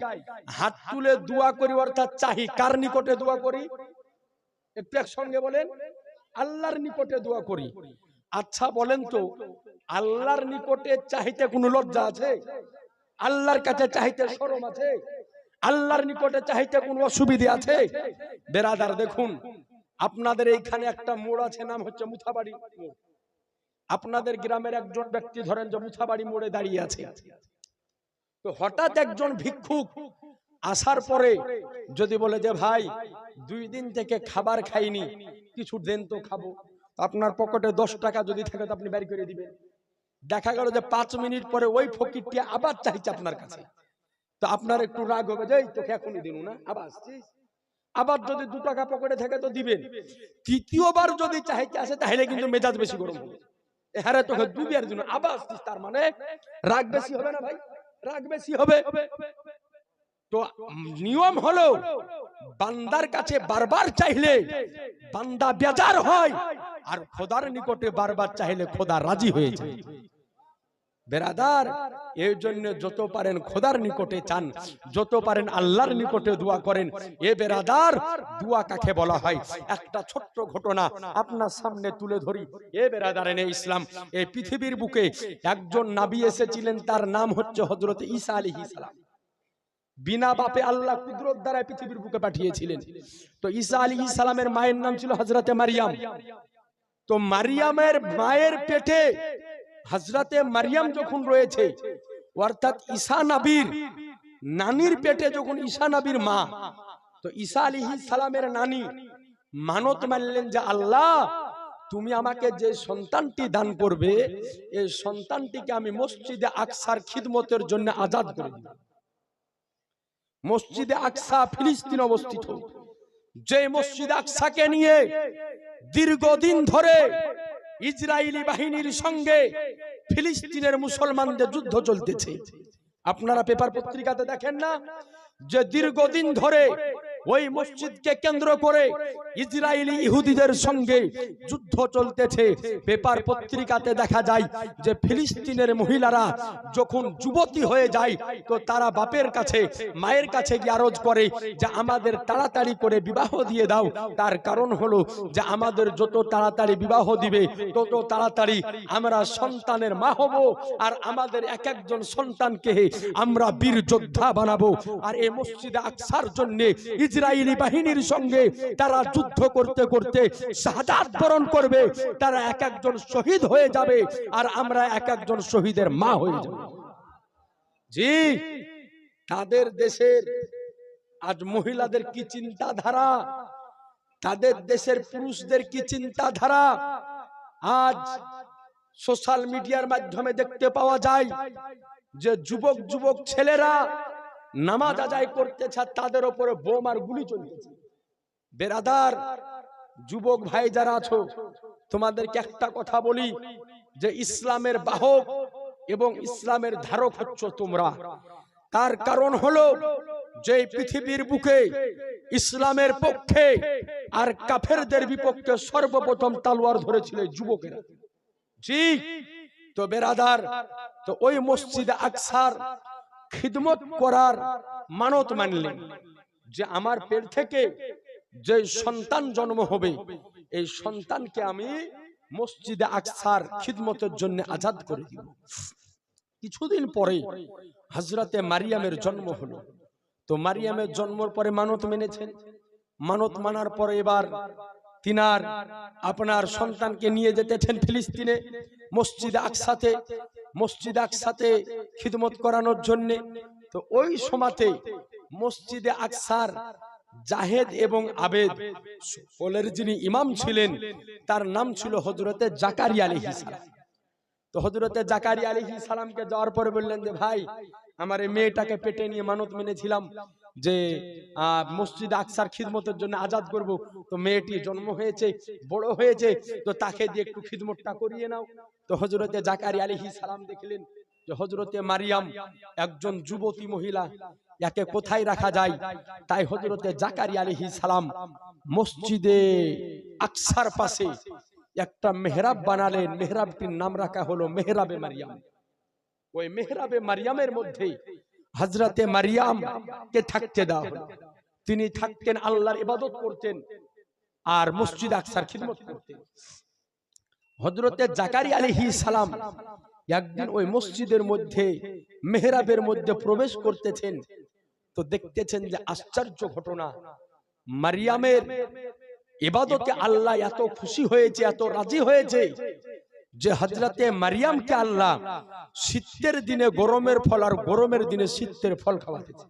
হাত তুলে দোয়া করি, অর্থাৎ চাহি, কার নিকটে দোয়া করি? একটু একসঙ্গে বলেন, আল্লাহর নিকটে দোয়া করি। আচ্ছা বলেন তো, আল্লাহর নিকটে চাইতে কোনো লজ্জা আছে? আল্লাহর কাছে চাইতে শরম আছে? আল্লাহর নিকটে চাইতে কোনো অসুবিধা আছে? বেরাদার দেখুন, আপনাদের এইখানে একটা মোড় আছে, নাম হচ্ছে মুথাবাড়ি মোড়। আপনাদের গ্রামের একজন ব্যক্তি ধরেন যে মুথাবাড়ি মোড়ে দাঁড়িয়ে আছে, তো হঠাৎ একজন ভিক্ষুক আসার পরে যদি বলে যে ভাই 2 দিন থেকে খাবার খাইনি, কিছু দেন তো খাবো, আপনার পকেটে 10 টাকা যদি থাকে তো আপনি বের করে দিবেন। দেখা গেল যে 5 মিনিট পরে ওই ফকিরটি আবার চাইছে আপনার কাছে, তো আপনার একটু রাগ হবে যে এই তোকে এখনই দিনু না, আবার আসছিস। আবার যদি 2 টাকা পকেটে থাকে তো দিবেন। তৃতীয়বার যদি চাইতে আসে তাহলে কিন্তু মেজাজ বেশি গরম হবে, হ্যাঁ তোকে দুবিয়ার জন্য আবার আসছিস, তার মানে রাগ বেশি হবে না ভাই? রাগ বেশি হবে। তো নিয়ম হলো বান্দার কাছে বারবার চাইলে বান্দা বেজার হয়, আর খোদার নিকটে বারবার চাইলে খোদা রাজি হয়ে যায়। বেরাদার, এই জন্য যত পারেন খোদার নিকটে চান, যত পারেন আল্লাহর নিকটে দোয়া করেন। এ বেরাদার, দোয়া কাকে বলা হয়? একটা ছোট্ট ঘটনা আপনার সামনে তুলে ধরি। এ বেরাদারেন ইসলাম, এই পৃথিবীর বুকে একজন নবী এসেছিলেন, তার নাম হচ্ছে হযরত ঈসা আলাইহিস সালাম। বিনা বাপে আল্লাহ কুদরত দ্বারা পৃথিবীর বুকে পাঠিয়েছিলেন। তো ঈসা আলাইহিস সালামের মায়ের নাম ছিল হযরতে মারিয়াম। তো মারিয়ামের মায়ের পেটে হযরতে মারিয়াম যখন রয়েছে, অর্থাৎ ঈসা নবীর নানির পেটে যখন ঈসা নবীর মা, তো ঈসা আলাইহিস সালামের নানি মানত মানলেন যে আল্লাহ তুমি আমাকে যে সন্তানটি দান করবে, এই সন্তানটিকে আমি মসজিদে আকসার খিদমতের জন্য আজাদ করে দেব। মসজিদে আকসা ফিলিস্তিন অবস্থিত, যে মসজিদ আকসাকে নিয়ে দীর্ঘদিন ধরে ইসরায়েলি বাহিনীর সঙ্গে ফিলিস্তিনের মুসলমানদের যুদ্ধ চলতেছে। আপনারা পেপার পত্রিকাতে দেখেন না যে দীর্ঘদিন ধরে ওই মসজিদকে কেন্দ্র করে ইসরায়েলি ইহুদিদের সঙ্গে যুদ্ধ চলতেছে। পেপার পত্রিকাতে দেখা যায় যে ফিলিস্তিনের মহিলারা যখন যুবতী হয়ে যায়, তো তারা বাপের কাছে মায়ের কাছে গিয়ে আরজ করে যে আমাদের তাড়াতাড়ি করে বিবাহ দিয়ে দাও। তার কারণ হলো যে আমাদের যত তাড়াতাড়ি বিবাহ দিবে তত তাড়াতাড়ি আমরা সন্তানের মা হব, আর আমাদের এক একজন সন্তানকে আমরা বীর যোদ্ধা বানাবো। আর এই মসজিদে আকসার জন্য ইসরায়েলি বাহিনীর সঙ্গে তারা যুদ্ধ করতে করতে শাহাদাত বরণ করবে, তারা এক একজন শহীদ হয়ে যাবে, আর আমরা এক একজন শহীদের মা হয়ে যাব। জি, তাদের দেশের আজ মহিলাদের কি চিন্তাধারা, তাদের দেশের পুরুষদের কি চিন্তাধারা, আজ সোশ্যাল মিডিয়ার মাধ্যমে দেখতে পাওয়া যায় যে যুবক যুবক ছেলেরা নামাজ আদায় করতেছে, তাদের উপরে বোম আর গুলি চলতেছে। বেরাদার, যুবক ভাই যারা আছো, তোমাদেরকে একটা কথা বলি যে ইসলামের বাহক এবং ইসলামের ধারক হচ্ছ তোমরা। তার কারণ হলো যে পৃথিবীর বুকে ইসলামের পক্ষে আর কাফেরদের বিপক্ষে সর্বপ্রথম তলোয়ার ধরেছিল যুবকেরা। জি, তো বেরাদার, তো ওই মসজিদে আকসার খিদমত করার মানত মানলেন যে আমার পেট থেকে যে সন্তান জন্ম হবে, এই সন্তানকে আমি মসজিদে আকসার খিদমতের জন্য আজাদ করে দিব। কিছুদিন পরে হযরতে মারিয়ামের জন্ম হলো। তো মারিয়ামের জন্মের পরে মানত মেনেছেন। মানত মানার পরে এবার তিনার আপনার সন্তানকে নিয়ে যেতেছেন ফিলিস্তিনে মসজিদে আকসাতে খিদমত করানোর জন্য। তো ওই সময়তে মসজিদে আকসার জাহেদ এবং আবেদ সকলের যিনি ইমাম ছিলেন, তার নাম ছিল হযরতে জাকারিয়া আলাইহিস সালাম। তো হযরতে জাকারিয়া আলাইহিস সালামকে যাওয়ার পরে বললেন যে ভাই, আমার এই মেয়েটাকে পেটে নিয়ে মানত মেনেছিলাম যে মসজিদ আকসার খিদমতের জন্য আজাদ করব। তো মেয়েটি জন্ম হয়েছে, বড় হয়েছে, তো তাকে দিয়ে একটু খিদমতটা করিয়ে নাও। তো হযরতে জাকারিয়া আলাইহিস সালাম দেখলেন যে হযরতে মারিয়াম একজন যুবতী মহিলা, একে কোথায় রাখা যায়। তাই হযরতে জাকারিয়া আলাইহিস সালাম মসজিদে আকসার পাশে একটা মেহরাব বানালেন। মেহরাবটির নাম রাখা হলো মেহরাবে মারিয়াম। ওই মেহরাবে মারিয়ামের মধ্যে হযরতে মারিয়াম কে থাকতে দাও। তিনি থাকতেন, আল্লাহর ইবাদত করতেন আর মসজিদ আকসার খিদমত করতেন। হযরতে জাকারিয়া আলাইহিস সালাম একদিন ওই মসজিদের মধ্যে মেহরাবের মধ্যে প্রবেশ করতেছেন, তো দেখতেছেন যে আশ্চর্য ঘটনা, মারিয়ামের ইবাদতে আল্লাহ এত খুশি হয়েছে, এত রাজি হয়েছে যে হযরতে মারিয়ামকে আল্লাহ শীতের দিনে গরমের ফল আর গরমের দিনে শীতের ফল খাওয়াতেছে।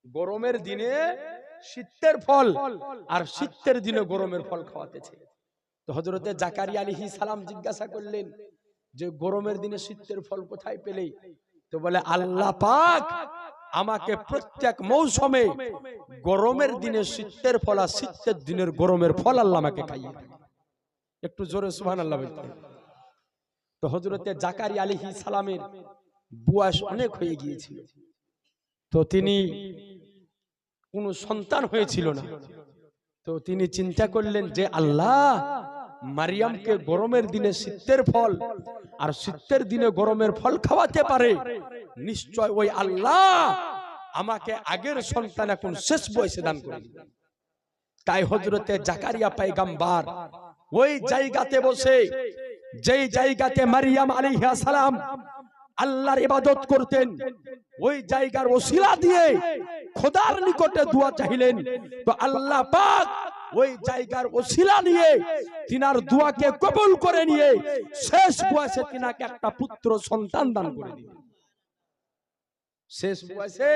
গরমের দিনে শীতের ফল আর শীতের দিনে গরমের ফল খাওয়াতেছে। তো হযরতে জাকারিয়া আলাইহিস সালাম জিজ্ঞাসা করলেন যে গরমের দিনে শীতের ফল কোথায় পেলে? তো বলে আল্লাহ পাক আমাকে প্রত্যেক মৌসুমে গরমের দিনে শীতের ফল আর শীতের দিনের গরমের ফল আল্লাহ আমাকে খাইয়ে দেয়। একটু জোরে সুবহানাল্লাহ বলতে। তো হযরতে জাকারিয়া আলাইহিস সালামের বয়স অনেক হয়ে গিয়েছিল, তো তিনি কোনো সন্তান হয়েছিল না। তো তিনি চিন্তা করলেন যে আল্লাহ মারিয়ামকে গরমের দিনে শীতের ফল আর শীতের দিনে গরমের ফল খাওয়াতে পারে, নিশ্চয় ওই আল্লাহ আমাকে আগের সন্তান এখন শেষ বয়সে দান করে দিবেন। তাই হযরতে জাকারিয়া পয়গম্বর ওই জায়গাতে বসে, যেই জায়গাতে মারিয়াম আলাইহিস সালাম আল্লাহর ইবাদত করতেন, ওই জায়গার ওসিলা দিয়ে খোদার নিকটে দোয়া চাইলেন। তো আল্লাহ পাক ওই জায়গার ওসিলা নিয়ে তিনার দোয়াকে কবুল করে নিয়ে শেষ বয়সে তিনাকে একটা পুত্র সন্তান দান করে দিলেন। শেষ বয়সে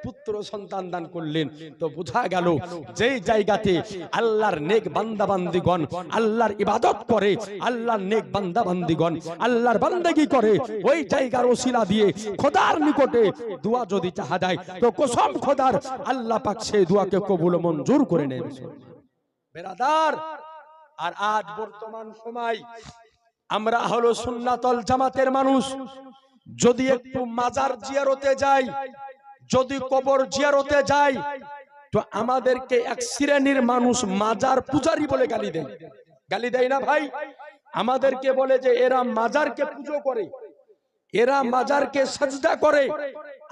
পুত্র সন্তান দান করলেন। তো বোঝা গেল যেই জায়গাতে আল্লাহর নেক বান্দা বান্দিগণ আল্লাহর ইবাদত করে, আল্লাহর নেক বান্দা বান্দিগণ আল্লাহর বান্দেগি করে, ওই জায়গার ওসিলা দিয়ে খোদার নিকটে দোয়া যদি চাহা যায় তো কসম খোদার আল্লাহ পাক সেই দোয়াকে কবুল মঞ্জুর করে নেন। বেরাদার, আর আজ বর্তমান সময় আমরা হলো সুন্নাতুল জামাতের মানুষ, যদি একটু মাজার জিয়ারতে যাই, যদি কবর জিয়ারতে যাই, তো আমাদেরকে এক শ্রেণীর মানুষ মাজার পূজারী বলে গালি দেয়। গালি দেয় না ভাই? আমাদেরকে বলে যে এরা মাজারকে পুজো করে, এরা মাজারকে সাজদা করে,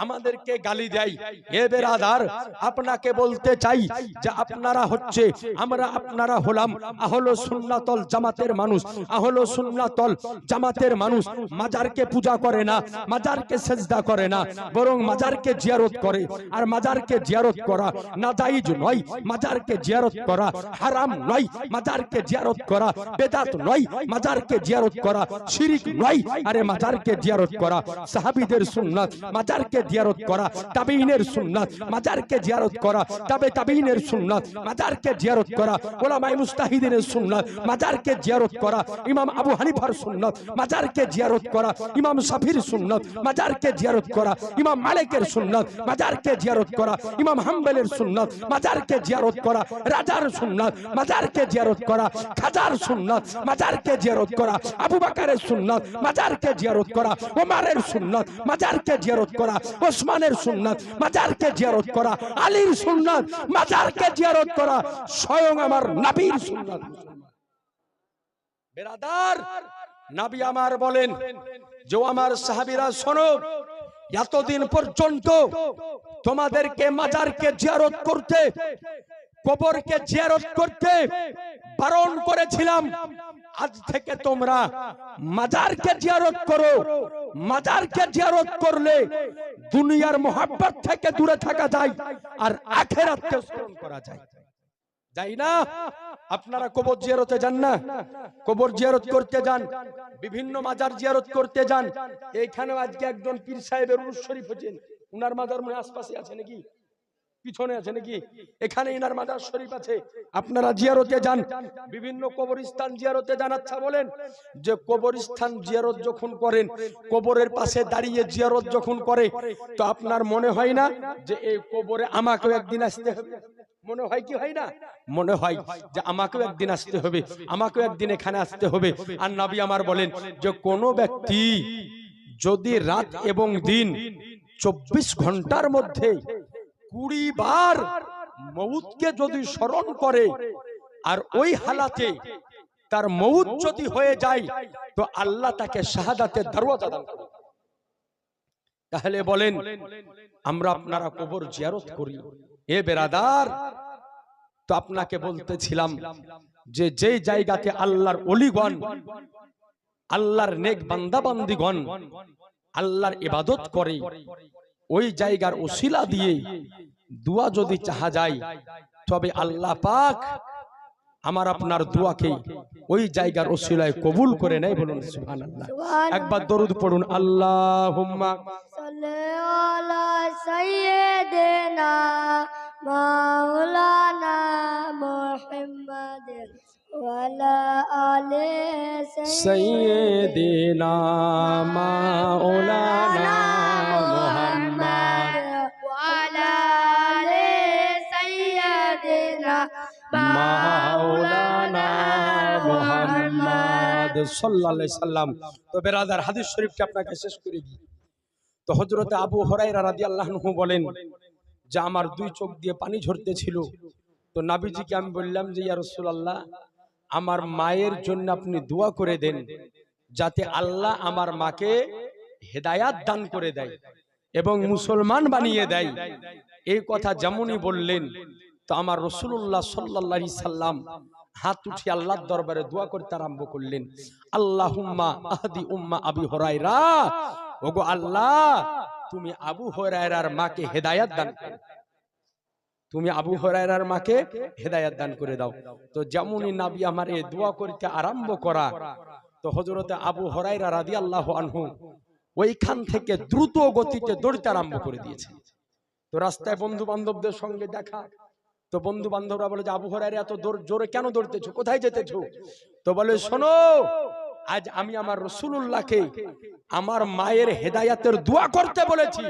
আমাদেরকে গালি দেয়। এ বেরাদার, আপনাকে বলতে চাই যে আপনারা হলাম আহলে সুন্নাতুল জামাতের মানুষ। আহলে সুন্নাতুল জামাতের মানুষ মাজারকে পূজা করে না, মাজারকে সিজদা করে না, বরং মাজারকে জিয়ারত করে। আর মাজারকে জিয়ারত করা নাজায়েজ নয়, মাজারকে জিয়ারত করা হারাম নয়, মাজারকে জিয়ারত করা বেদাত নয়, মাজারকে জিয়ারত করা শিরক নয়। আরে মাজারকে জিয়ারত করা সাহাবীদের সুন্নাত, মাজারকে জিয়ারত করা তাবেঈনের সুন্নাত, মাজারকে জিয়ারত করা তাবেঈনের সুন্নাত, মাজারকে জিয়ারত করা উলামায়ে মুজতাহিদিনের সুন্নাত, মাজারকে জিয়ারত করা ইমাম আবু হানিফার সুন্নাত, মাজারকে জিয়ারত করা ইমাম শাফির সুন্নাত, মাজারকে জিয়ারত করা ইমাম মালিকের সুন্নাত, মাজারকে জিয়ারত করা ইমাম হাম্বলের সুন্নাত, মাজারকে জিয়ারত করা রাজার সুন্নাত, মাজারকে জিয়ারত করা খাজার সুন্নাত, মাজারকে জিয়ারত করা আবু বকরের সুন্নাত, মাজারকে জিয়ারত করা ওমরের সুন্নাত, মাজারকে জিয়ারত করা ওসমানের সুন্নাত, মাজারকে জিয়ারত করা আলীর সুন্নাত, মাজারকে জিয়ারত করা স্বয়ং আমার নবীর সুন্নাত। বেরাদার, নবী আমার বলেন যে আমার সাহাবীরা শোনো, এতদিন পর্যন্ত তোমাদেরকে মাজারকে জিয়ারত করতে, কবরকে জিয়ারত করতে বারণ করেছিলাম। আজ থেকে তোমরা মাজারকে জিয়ারত করো। মাজারকে জিয়ারত করলে দুনিয়ার মোহাব্বত থেকে দূরে থাকা যায় আর আখিরাতকে স্মরণ করা যায়। যাই না? আপনারা কবর জিয়ারতে যান না? কবর জিয়ারত করতে যান, বিভিন্ন মাজার জিয়ারত করতে যান। এইখানে আজকে একজন পীর সাহেবের উরুস শরীফ হচ্ছেন, উনার মাজার মনে আশপাশে আছে নাকি? পিছনে আছে নাকি? এখানে ইনার মাজার শরীফ আছে, আপনারা জিয়ারতে যান, বিভিন্ন কবরস্থান জিয়ারতে যান। আচ্ছা বলেন, যে কবরস্থান জিয়ারত যখন করেন, কবরের পাশে দাঁড়িয়ে জিয়ারত যখন করে, তো আপনার মনে হয় না যে এই কবরে আমাকেও একদিন আসতে হবে? মনে হয় কি হয় না? মনে হয় যে আমাকেও একদিন আসতে হবে, আমাকেও একদিন এখানে আসতে হবে। আর নবী আমার বলেন যে কোন ব্যক্তি যদি রাত এবং দিন 24 ঘন্টার মধ্যে 20 বার মউতকে যদি স্মরণ করে, আর ওই হালাতে তার মউত যদি হয়ে যায়, তো আল্লাহ তাকে শাহাদাতের দরওয়াজা দান করে। তাহলে বলেন আমরা আপনারা কবর জিয়ারত করি? এ বেরাদার, তো আপনাকে বলতেছিলাম যে যেই জায়গাতে আল্লাহর ওলিগণ আল্লাহর নেক বান্দা বান্দিগণ আল্লাহর ইবাদত করে, ওই জায়গার ওসিলা দিয়ে দোয়া যদি চাহা যায়, তবে আল্লাহ পাক আমার আপনার দোয়াকে ওই জায়গার ওসিলায় কবুল করে নেয়। বলুন সুবহানাল্লাহ। একবার দরুদ পড়ুন, আল্লাহুম্মা সাল্লি আলা সাইয়্যিদিনা মাওলানা মুহাম্মাদ ওয়া আলা আলি সাইয়্যিদিনা মাওলানা মুহাম্মদ ওয়া আলা আলি সাইয়্যিদিনা মাওলানা মুহাম্মদ সাল্লাল্লাহু আলাইহি সাল্লাম। তো বেরাদার, হাদিস শরীফকে আপনাকে শেষ করে দিই। তো হযরত আবু হুরায়রা রাদিয়াল্লাহু আনহু বলেন যে আমার দুই চোখ দিয়ে পানি ঝরতেছিল। তো নবীজিকে আমি বললাম যে ইয়া রাসূলুল্লাহ, আমার মায়ের জন্য আপনি দোয়া করে দেন যাতে আল্লাহ আমার মাকে হেদায়াত দান করে দেয় এবং মুসলমান বানিয়ে দেয়। এই কথা যেমনই বললেন, তো আমার রাসূলুল্লাহ সাল্লাল্লাহু আলাইহি সাল্লাম হাত উঠিয়ে আল্লাহর দরবারে দোয়া করতে আরম্ভ করলেন, আল্লাহুম্মা আহদি উম্মা আবি হুরায়রা, ওগো আল্লাহ তুমি আবু হুরায়রার মাকে হেদায়াত দান করো, তুমি আবু হুরায়রার মাকে হেদায়াত দান করে দাও। তো যেমনই নবী আমার এই দোয়া করতে আরম্ভ করা, তো হযরত আবু হুরায়রা রাদিয়াল্লাহু আনহু ওইখান থেকে দ্রুত গতিতে দৌড়তে আরম্ভ করে দিয়েছে। তো রাস্তায় বন্ধু বান্ধবদের সঙ্গে দেখা, তো বন্ধু বান্ধবরা বলে যে আবু হুরায়রা এত জোরে কেন দৌড়তেছো, কোথায় যেতেছো? তো বলে শোনো, আজ আমি আমার রাসূলুল্লাহকে আমার মায়ের হেদায়াতের দোয়া করতে বলেছি।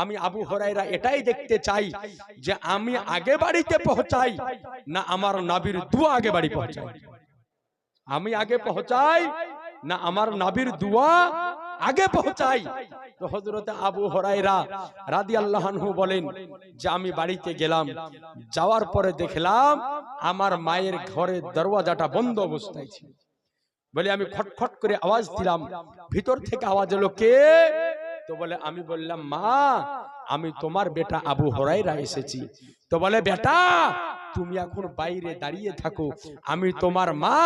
আমি আবু হুরায়রা এটাই দেখতে চাই যে আমি আগে বাড়িতে পৌঁছাই না আমার নবীর দোয়া আগে বাড়ি পৌঁছায়, আমি আগে পৌঁছাই না আমার নবীর দোয়া আগে পৌঁছাই। তো হযরত আবু হুরায়রা রাদিয়াল্লাহু আনহু বলেন যে আমি বাড়িতে গেলাম, যাওয়ার পরে দেখলাম আমার মায়ের ঘরের দরওয়াজাটা বন্ধ অবস্থায় ছিল। বলে আমি খটখট করে আওয়াজ দিলাম, ভিতর থেকে আওয়াজ এলো, কে? তো বলে আমি বললাম, মা আমি তোমার বেটা আবু হুরায়রা এসেছি। তো বলে বেটা তুমি এখন বাইরে দাঁড়িয়ে থাকো, আমি তোমার মা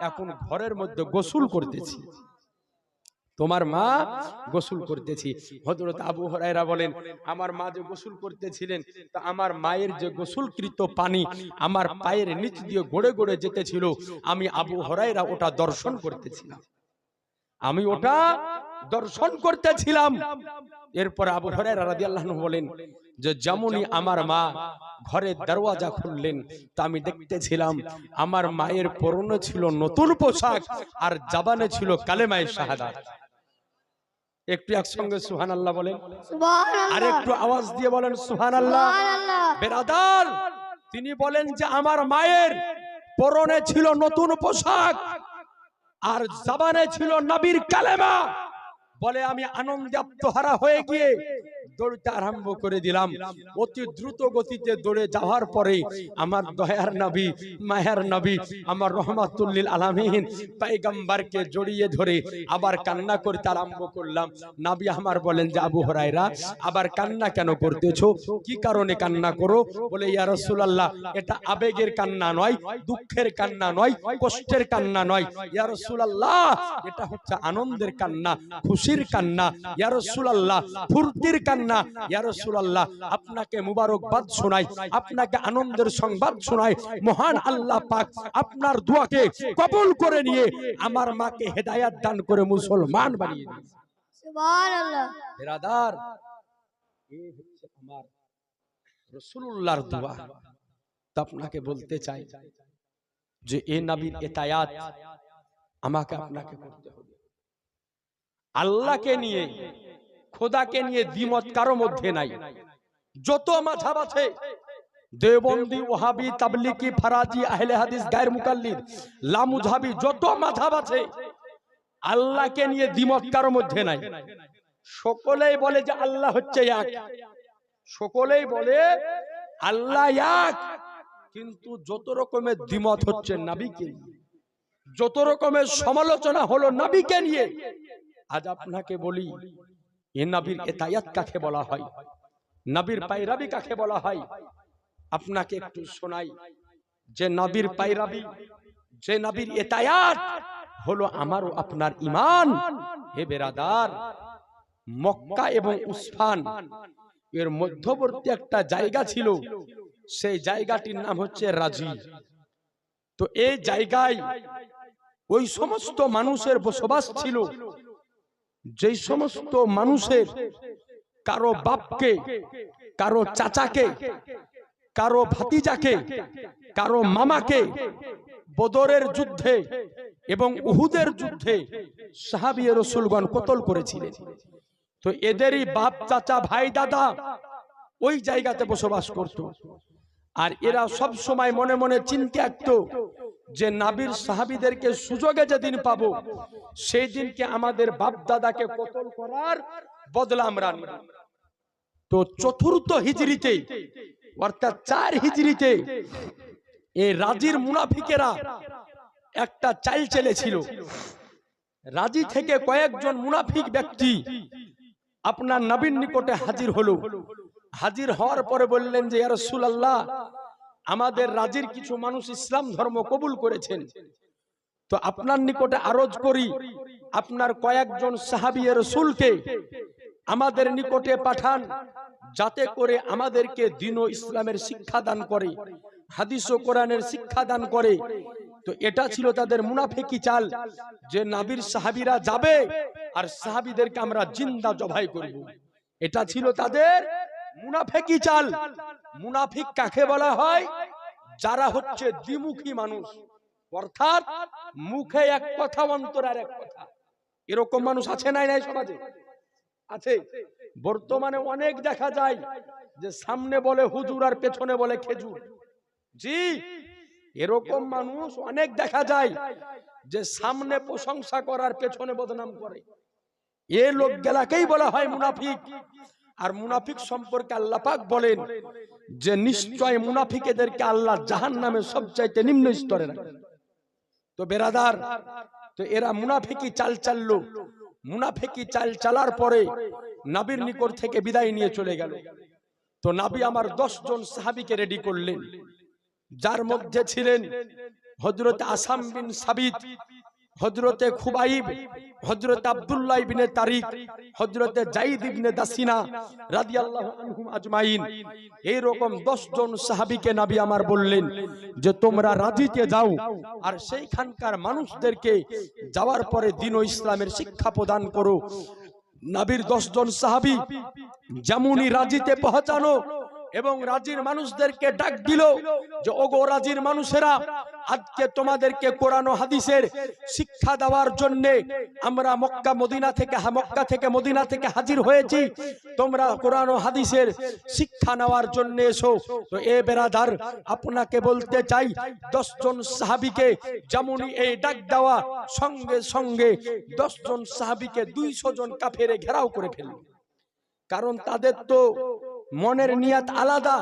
এখন ঘরের মধ্যে গোসল করতেছি, তোমার মা গোসল করতেছি। হযরত আবু হুরায়রা বলেন আমার মা যে গোসল করতেছিলেন, তো আমার মায়ের যে গোসলকৃত পানি আমার পায়ের নিচ দিয়ে গড়ে গড়ে যেতেছিল, আমি আবু হুরায়রা ওটা দর্শন করতেছিলাম, আমি ওটা দর্শন করতেছিলাম। এরপর আবু হুরায়রা রাদিয়াল্লাহু আনহু বলেন যে যেমনই আমার মা ঘরের দরওয়াজা খুললেন, তা আমি দেখতেছিলাম আমার মায়ের পরনে ছিল নতুন পোশাক আর জবানে ছিল কালেমায়ে শাহাদাত। একটু একসঙ্গে সুবহানাল্লাহ বলেন, আর একটু আওয়াজ দিয়ে বলেন সুবহানাল্লাহ। বেরাদার, তিনি বলেন যে আমার মায়ের পরনে ছিল নতুন পোশাক আর জবানে ছিল নবীর কালেমা। বলে আমি আনন্দে আত্মহারা হয়ে গিয়ে দৌড়তে আরম্ভ করে দিলাম। অতি দ্রুত গতিতে দৌড়ে যাওয়ার পরে আমার দয়ার নবী, মায়ার নবী, আমার রহমাতুল লিল আলামিন পয়গম্বরকে জড়িয়ে ধরে আবার কান্না করতে আরম্ভ করলাম। নবী আমার বলেন যে আবু হুরায়রা আবার কান্না কেন করতেছো, কি কারণে কান্না করো? বলে ইয়া রাসূলুল্লাহ এটা আবেগের কান্না নয়, দুঃখের কান্না নয়, কষ্টের কান্না নয়, ইয়া রাসূলুল্লাহ এটা হচ্ছে আনন্দের কান্না, খুশির কান্না, ইয়া রাসূলুল্লাহ ফুর্তির কান্না। ইয়া রাসূলুল্লাহ আপনাকে মুবারকবাদ শোনাই, আপনাকে আনন্দের সংবাদ শোনাই, মহান আল্লাহ পাক আপনার দোয়াকে কবুল করে নিয়ে আমার মাকে হেদায়েত দান করে মুসলমান বানিয়ে দিয়েছে। সুবহানাল্লাহ। বিরাদার, এই হচ্ছে আমার রাসূলুল্লাহর দোয়া। তো আপনাকে বলতে চাই যে এই নবীর ইতায়াত আমাকে আপনাকে করতে হবে। আল্লাহকে নিয়ে, খোদাকে নিয়ে দ্বিমত কারো মধ্যে নাই। যত মাযহাব আছে, দেওবন্দি, ওয়াহাবি, তাবলিগি, ফারাজি, আহলে হাদিস, গায়র মুকাল্লিদ, লামুযহাবি, যত মাযহাব আছে আল্লাহকে নিয়ে দ্বিমত কারো মধ্যে নাই। সকলেই বলে যে আল্লাহ হচ্ছে এক, সকলেই বলে আল্লাহ এক, কিন্তু যত রকমের দ্বিমত হচ্ছে নবীকে নিয়ে, যত রকমের সমালোচনা হলো নবীকে নিয়ে। আজ আপনাকে বলি এ নবীর ইতায়াত কাকে বলা হয়, নবীর পায়রাবি কাকে বলা হয়? আপনাকে একটু শোনাই যে নবীর পায়রাবি, যে নবীর ইতায়াত হলো আমারও আপনার ঈমান। হে বেরাদার, মক্কা এবং উসফান এর মধ্যবর্তী একটা জায়গা ছিল, সেই জায়গাটির নাম হচ্ছে রাজি। তো এই জায়গায় ওই সমস্ত মানুষের বসবাস ছিল, যেই সমস্ত মানুষের কারো বাপকে, কারো চাচাকে, কারো ভাতিজাকে, কারো মামাকে বদরের যুদ্ধে এবং উহুদের যুদ্ধে সাহাবী রাসূলগণ কতল করেছিলেন। তো এদেরই বাপ, চাচা, ভাই, দাদা ওই জায়গাতে বসবাস করত। আর এরা সব সময় মনে মনে চিন্তা রাখতো যে নবীর সাহাবীদেরকে সুযোগে যেদিন পাবো, সেই দিনকে আমাদের বাপ দাদাকে কতল করার বদলা আমরা নিব। তো চতুর্থ হিজরিতে অর্থাৎ 4 হিজরিতে এই রাজির মুনাফিকেরা একটা চাল চেলেছিল। রাজি থেকে কয়েকজন মুনাফিক ব্যক্তি আপনার নবীর নিকটে হাজির হলো। হাজির হওয়ার পরে বললেন যে ইয়া রাসূলুল্লাহ, আমাদের রাজির কিছু মানুষ ইসলাম ধর্ম কবুল করেছেন, তো আপনার নিকটে আরজ করি আপনার কয়েকজন সাহাবী রাসূলকে আমাদের নিকটে পাঠান, যাতে করে আমাদেরকে দ্বীন ও ইসলামের শিক্ষা দান করে, হাদিস ও কোরআনের শিক্ষা দান করে। তো এটা ছিল তাদের মুনাফিকি চাল, যে নবীর সাহাবীরা যাবে আর সাহাবীদেরকে আমরা জিন্দা জবাই করব। এটা ছিল তাদের মুনাফিকি চাল। মুনাফিক কাকে বলা হয়? যারা হচ্ছে দ্বিমুখী মানুষ, অর্থাৎ মুখে এক কথা অন্তরে আর এক কথা। এরকম মানুষ আছে নাই নাই সমাজে? আছে। বর্তমানে অনেক দেখা যায় যে সামনে বলে হুজুর আর পেছনে বলে খেজুর। জি, এরকম মানুষ অনেক দেখা যায়, যে সামনে প্রশংসা করার পেছনে বদনাম করে। এই লোকগুলাকেই বলা হয় মুনাফিক। আর মুনাফিক সম্পর্কে আল্লাহ পাক বলেন যে নিশ্চয় মুনাফিকদেরকে আল্লাহ জাহান্নামে সবচাইতে নিম্ন স্তরে রাখবেন। তো বেরাদার, তো এরা মুনাফিকি চাল চাললো। মুনাফিকি চাল চালার পরে নবীর নিকট থেকে বিদায় নিয়ে চলে গেল। তো নবী আমার 10 জন সাহাবীকে রেডি করলেন, যার মধ্যে ছিলেন হযরত আসাম বিন সাবিত, হযরতে খুবাইব, হযরত আব্দুল্লাহ ইবনে তারিক, হযরতে যায়েদ ইবনে দাসিনা রাদিয়াল্লাহু আনহুম আজমাইন। এই রকম 10 জন সাহাবীকে নবী আমার বললেন যে তোমরা রাজিতে যাও, আর সেইখানকার মানুষদেরকে যাওয়ার পরে দ্বীন ও ইসলামের শিক্ষা প্রদান করো। নবীর 10 জন সাহাবী যেমনই রাজিতে পৌঁছানো এবং রাজির মানুষদেরকে ডাক দিল যে ওগো রাজির মানুষেরা, আজকে তোমাদেরকে কোরআন ও হাদিসের শিক্ষা দেওয়ার জন্য আমরা মক্কা থেকে মদিনা থেকে হাজির হয়েছি, তোমরা কোরআন ও হাদিসের শিক্ষা নেওয়ার জন্য এসো। তো এ বেরাদার, আপনাকে বলতে চাই 10 জন সাহাবীকে যেমনই এই ডাক দেওয়া, সঙ্গে সঙ্গে 10 জন সাহাবীকে 200 জন কাফেরে ঘেরাও করে ফেলল। কারণ তাদের তো মনের নিয়ত আলাদা,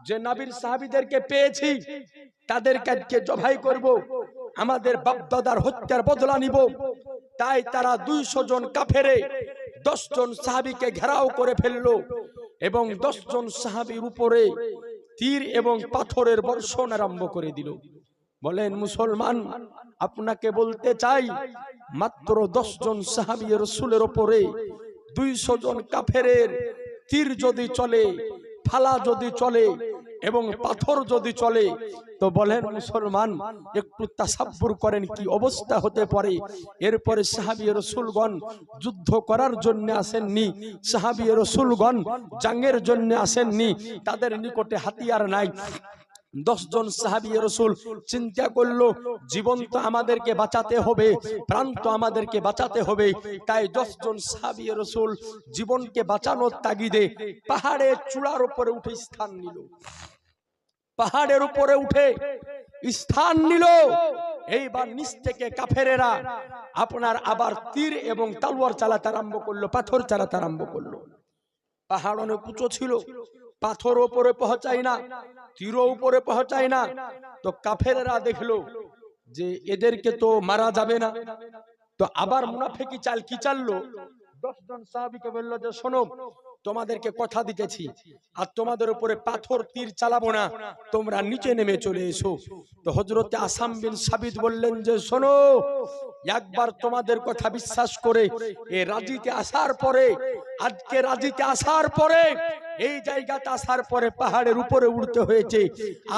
যে নবীর সাহাবীদেরকে পেয়েছি, তাদেরকে জবাই করব, আমাদের বাপ-দাদার হত্যার বদলা নিব। তাই তারা 200 জন কাফেরে 10 জন সাহাবীকে ঘেরাও করে ফেললো এবং 10 জন সাহাবীর উপরে তীর এবং পাথরের বর্ষণ আরম্ভ করে দিল। বলেন মুসলমান, আপনাকে বলতে চাই মাত্র 10 জন সাহাবী রাসূলের উপরে 200 জন কাফেরের তীর যদি চলে, ফালা যদি চলে এবং পাথর যদি চলে, তো বলেন মুসলমান, একটু তাসাব্বুর করেন কি অবস্থা হতে পারে। এরপরে সাহাবী রাসূলগণ যুদ্ধ করার জন্য আসেননি, সাহাবী রাসূলগণ জাঙ্গের জন্য আসেননি, তাদের নিকটে হাতিয়ার নাই। 10 জন সাহাবী রাসূল চিন্তা করলো জীবন তো আমাদেরকে বাঁচাতে হবে, প্রাণ তো আমাদেরকে বাঁচাতে হবে। তাই 10 জন সাহাবী রাসূল জীবনকে বাঁচানোর তাগিদে পাহাড়ের চূড়ার উপরে উঠে স্থান নিল। পাহাড়ের উপরে উঠে স্থান নিল। এইবার নিচ থেকে কাফেরেরা আপনার আবার তীর এবং তলোয়ার চালাতে আরম্ভ করলো, পাথর চালাতে আরম্ভ করলো। পাহাড় অনেক উঁচু ছিল, পাথর উপরে পৌঁছায় না, তীর উপরে পৌঁছায় না। তো কাফেররা দেখলো যে এদেরকে তো মারা যাবে না, তো আবার মুনাফিকি চাল কি চাললো, 10 জন সাহাবীকে বলল যে শোনো, তোমাদেরকে কথা দিতেছি আর তোমাদের উপরে পাথর তীর চালাবো না, তোমরা নিচে নেমে চলে এসো। তো হযরতে আসাম বিন সাবিত বললেন যে শোনো, একবার তোমাদের কথা বিশ্বাস করে এই রাজিতে আসার পরে, আজকে রাজিতে আসার পরে, এই জায়গাতে আসার পরে পাহাড়ের উপরে উঠতে হয়েছে,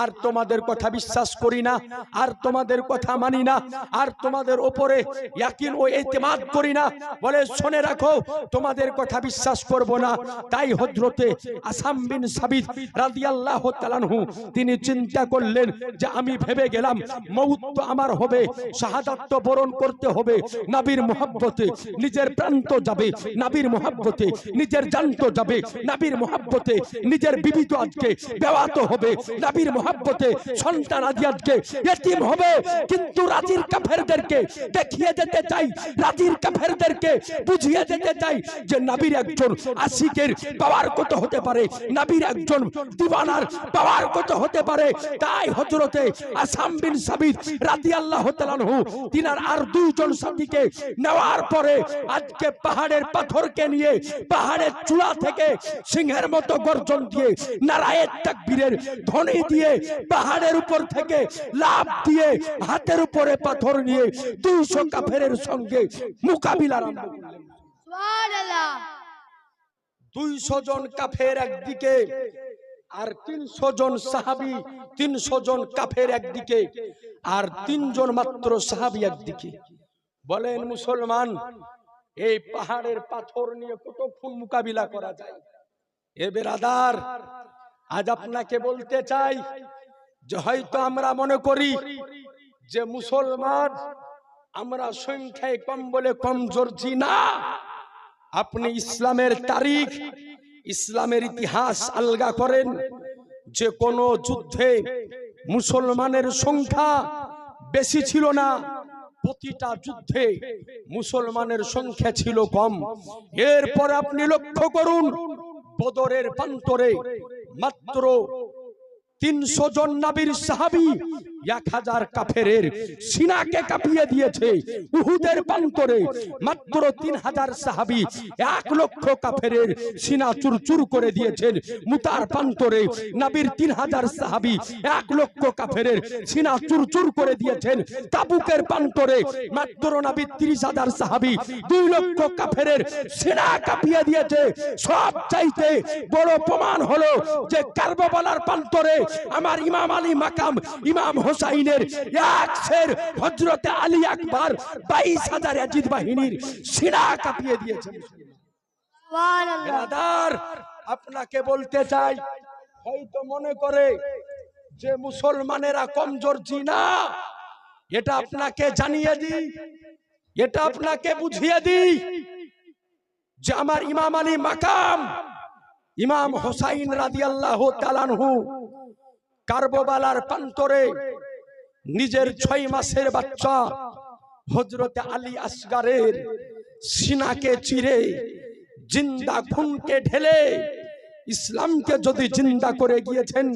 আর তোমাদের কথা বিশ্বাস করি না, আর তোমাদের কথা মানি না, আর তোমাদের উপরে ইয়াকিন ও ইতিমাদ করি না। বলে শুনে রাখো, তোমাদের কথা বিশ্বাস করব না। তাই হযরতে আসাম বিন সাবিত রাদিয়াল্লাহু তাআলা আনহু তিনি চিন্তা করলেন যে আমি ভেবে গেলাম মওত তো আমার হবে, শাহাদাত তো বরণ করতে হবে, নবীর মুহাব্বতে নিজের প্রাণ তো যাবে, নবীর মুহাব্বতে নিজের জান তো যাবে, নবীর মুহাব্বতে নিজের বিবি তো আজকে বেওয়াত হবে, নবীর মুহাব্বতে সন্তান আদি আজকে ইতিম হবে। কিন্তু রাজির কাফেরদেরকে দেখিয়ে দিতে চাই, রাজির কাফেরদেরকে বুঝিয়ে দিতে চাই যে নবীর একজন আশিকের পাওয়ার কত হতে পারে, নবীর একজন দিওয়ানার পাওয়ার কত হতে পারে। তাই হযরতে আসাম বিন সাবিত রাদিয়াল্লাহু তাআলা আনহু তিনার আর 2 জন সাথীকে নেওয়ার পরে আজকে পাহাড়ের পাথরকে নিয়ে পাহাড়ের চূড়া থেকে সিংহের মতো গর্জন দিয়ে নারায়ে তাকবীরের ধ্বনি দিয়ে পাহাড়ের উপর থেকে লাফ দিয়ে হাতের উপরে পাথর নিয়ে 200 কাফেরের সঙ্গে মোকাবিলা আরম্ভ করলেন। সুবহানাল্লাহ। 200 জন কাফের একদিকে আর 300 জন সাহাবী, 300 জন কাফের একদিকে আর 3 জন মাত্র সাহাবী একদিকে। বলেন মুসলমান, এই পাহাড়ের পাথর নিয়ে কতক্ষণ মোকাবিলা করা যায়? এ বেরাদার, আজ আপনাকে বলতে চাই যে হয়তো আমরা মনে করি যে মুসলমান আমরা সংখ্যায় কম বলে কমজোরজি না। আপনি ইসলামের তারিখ, ইসলামের ইতিহাস আলগা করেন, যে কোন যুদ্ধে মুসলমানের সংখ্যা বেশি ছিল না, প্রতিটা যুদ্ধে মুসলমানের সংখ্যা ছিল কম। এরপর আপনি লক্ষ্য করুন, বদরের প্রান্তরে মাত্র 300 জন নবীর সাহাবী 1000 কাফেরের সিনাকে কাঁপিয়ে দিয়েছে। উহুদের প্রান্তরে মাত্র 3000 সাহাবী 1 লক্ষ কাফেরের সিনা চুরচুর করে দিয়েছেন। মুতার প্রান্তরে নবীর 3000 সাহাবী 1 লক্ষ কাফেরের সিনা চুরচুর করে দিয়েছেন। তাবুকের প্রান্তরে মাত্র নবীর 30000 সাহাবী 2 লক্ষ কাফেরের সিনা কাঁপিয়ে দিয়েছে। সব চাইতে বড় প্রমাণ হলো যে কারবালার প্রান্তরে আমার ইমাম আলী মাকাম ইমাম হোসাইনের এক শের হযরতে আলী আকবর 22000 ইয়াজিদ বাহিনীর সিনা কাঁপিয়ে দিয়েছেন। সুবহানাল্লাহ। ব্রাদার, আপনাকে বলতে চাই, হয়তো মনে করে যে মুসলমানেরা কমজোর জি না, এটা আপনাকে জানিয়ে দিই, এটা আপনাকে বুঝিয়ে দিই যে আমার ইমাম আলী মাকাম ইমাম হোসাইন রাদিয়াল্লাহু তাআলা আনহু কারবালার প্রান্তরে নিজের 6 মাসের বাচ্চা হযরতে আলী আসগারের সিনাকে চিরে জিন্দা খুনকে ঢেলে ইসলামকে যদি জিন্দা করে গিয়েছেন,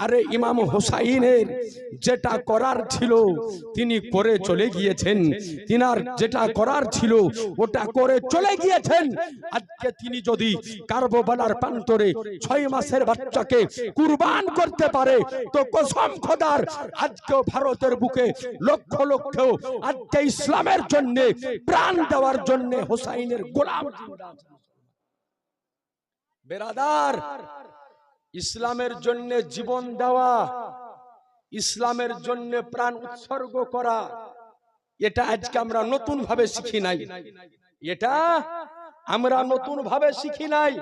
আরে ইমাম হোসাইনের যেটা করার ছিল তিনি করে চলে গিয়েছেন, তিনার যেটা করার ছিল ওটা করে চলে গিয়েছেন। আজকে তিনি যদি কারবালার প্রান্তরে 6 মাসের বাচ্চাকে কুরবান করতে পারে, তো কসম খোদার আজকে ভারতের বুকে লক্ষ লক্ষ আজকে ইসলামের জন্য প্রাণ দেওয়ার জন্য হোসাইনের গোলাম জিন্দা আছে। বেরাদার, ইসলামের জন্য জীবন দেওয়া, ইসলামের জন্য প্রাণ উৎসর্গ করা, এটা আজকে আমরা নতুন ভাবে শিখি নাই, এটা আমরা নতুন ভাবে শিখি নাই,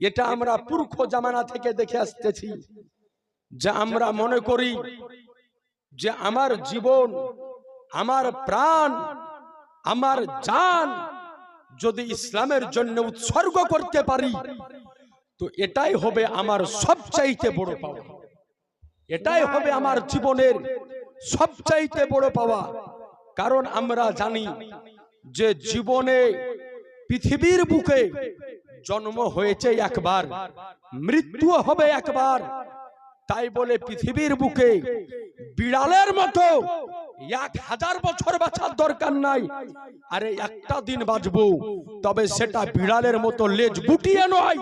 এটা আমরা পুরখ জামানা থেকে দেখে আসতেছি। যে আমরা মনে করি যে আমার জীবন, আমার প্রাণ, আমার জান যদি ইসলামের জন্য উৎসর্গ করতে পারি, তো এটাই হবে আমার সবচাইতে বড় পাওয়া, এটাই হবে আমার জীবনের সবচাইতে বড় পাওয়া। কারণ আমরা জানি যে জীবনে পৃথিবীর বুকে জন্ম হয়েছে একবার, মৃত্যু হবে একবার। তাই বলে পৃথিবীর বুকে বিড়ালের মতো 1000 বছর বাঁচার দরকার নাই, আরে একটা দিন বাঁচবো, তবে সেটা বিড়ালের মতো লেজ গুটিয়ে নয়,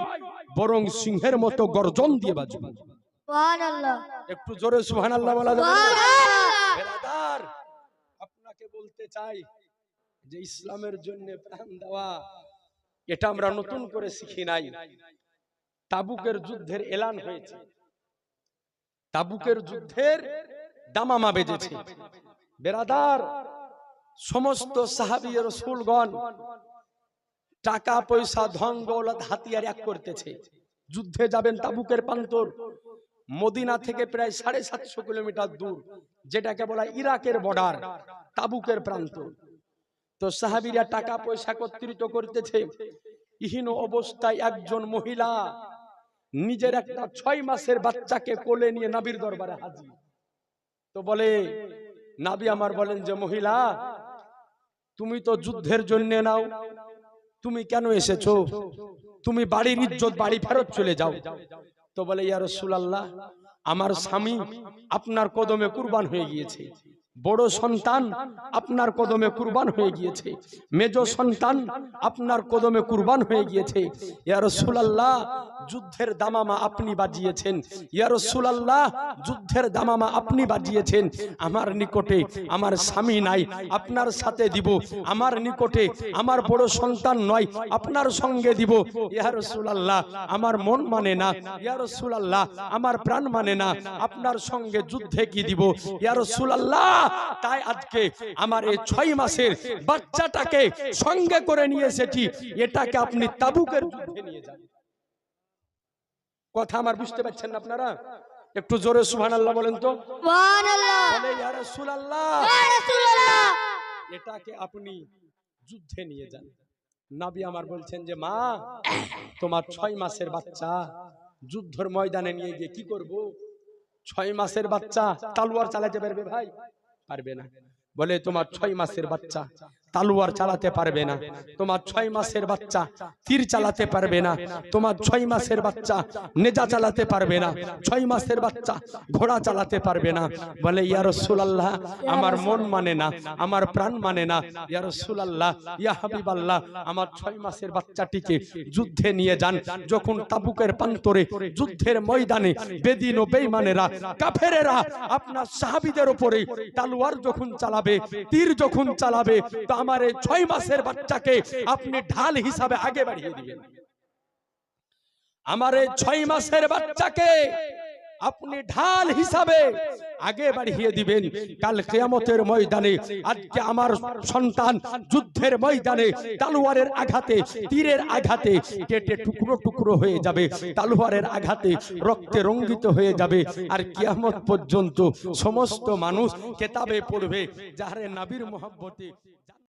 বরং সিংহের মতো গর্জন দিয়ে বাঁচবো। সুবহানাল্লাহ। একটু জোরে সুবহানাল্লাহ বলা যাবে? সুবহানাল্লাহ। বেরাদার, আপনাকে বলতে চাই যে ইসলামের জন্য প্রাণ দেওয়া এটা আমরা নতুন করে শিখি নাই। তাবুকের যুদ্ধের এলান হয়েছে, তাবুকের যুদ্ধের দামামা বেজেছে। বেরাদার, সমস্ত সাহাবী রাসূলগণ টাকা পয়সা ধন দৌলত হাতিয়ার এক করতেছে, যুদ্ধে যাবেন। তাবুকের প্রান্তর মদিনা থেকে প্রায় 750 কিলোমিটার দূর, যেটাকে বলা ইরাকের বর্ডার, তাবুকের প্রান্ত। তো সাহাবীরা টাকা পয়সা একত্রিত করতেছে। ইহীন অবস্থায় একজন মহিলা নিজের একটা 6 মাসের বাচ্চাকে কোলে নিয়ে নবীর দরবারে হাজির। তো বলে, নবী আমার বলেন যে মহিলা, তুমি তো যুদ্ধের জন্য নাও, তুমি কেন এসেছো? তুমি বাড়ির ইজ্জত বাড়ি ফেরত চলে যাও। তো বলে, ইয়া রাসূলুল্লাহ, আমার স্বামী আপনার কদমে কুরবান হয়ে গিয়েছে, বড় সন্তান আপনার কদমে কুরবান হয়ে গিয়েছে, মেজ সন্তান আপনার কদমে কুরবান হয়ে গিয়েছে। ইয়া রাসূলুল্লাহ, যুদ্ধের দামামা আপনি বাজিয়েছেন। ইয়া রাসূলুল্লাহ, যুদ্ধের দামামা আপনি বাজিয়েছেন। আমার নিকটে আমার স্বামী নাই, আপনার সাথে দিব। আমার নিকটে আমার বড় সন্তান নয়, আপনার সঙ্গে দিব। ইয়া রাসূলুল্লাহ, আমার মন মানে না। ইয়া রাসূলুল্লাহ, আমার প্রাণ মানে না, আপনার সঙ্গে যুদ্ধে কি দিব? ইয়া রাসূলুল্লাহ, তাই আজকে আমার এই 6 মাসের বাচ্চাটাকে সঙ্গে করে নিয়ে এসেছি, এটাকে আপনি তাবুকের যুদ্ধে নিয়ে যান। কথা আমার বুঝতে পারছেন না আপনারা? একটু জোরে সুবহানাল্লাহ বলেন তো। সুবহানাল্লাহ। বলে, ইয়া রাসূলুল্লাহ, ইয়া রাসূলুল্লাহ, এটাকে আপনি যুদ্ধে নিয়ে যান। নবী আমার বলছেন যে মা, তোমার 6 মাসের বাচ্চা যুদ্ধের ময়দানে নিয়ে গিয়ে কি করব? 6 মাসের বাচ্চা তলোয়ার চালাতে পারবে ভাই? পারবে না। বলে, তোমার 6 মাসের বাচ্চা তলোয়ার চালাতে পারবে না, তোমার 6 মাসের বাচ্চা তীর চালাতে পারবে না, তোমার 6 মাসের বাচ্চা নেজা চালাতে পারবে না, 6 মাসের বাচ্চা ঘোড়া চালাতে পারবে না। বলে, ইয়া রাসূলুল্লাহ, আমার মন মানে না, আমার প্রাণ মানে না। ইয়া রাসূলুল্লাহ, ইয়া হাবিবাল্লাহ, আমার 6 মাসের বাচ্চাটিকে যুদ্ধে নিয়ে যান। যখন তাবুকের প্রান্তরে যুদ্ধের ময়দানে বেদিন ও বেঈমানেরা কাফেরেরা আপনার সাহাবীদের উপরে তলোয়ার যখন চালাবে, তীর যখন চালাবে, তো আমার এই 6 মাসের বাচ্চাকে আপনি ঢাল হিসাবে আগে বাড়িয়ে দিবেন। আমার এই 6 মাসের বাচ্চাকে আপনি ঢাল হিসাবে আগে বাড়িয়ে দিবেন। কাল কিয়ামতের ময়দানে আজকে আমার সন্তান যুদ্ধের ময়দানে তলোয়ারের আঘাতে, তীরের আঘাতে কেটে টুকরো টুকরো হয়ে যাবে, তলোয়ারের আঘাতে রক্তে রঞ্জিত হয়ে যাবে। আর কিয়ামত পর্যন্ত সমস্ত মানুষ কিতাবে পড়বে, যাহারে নবীর মহব্বতে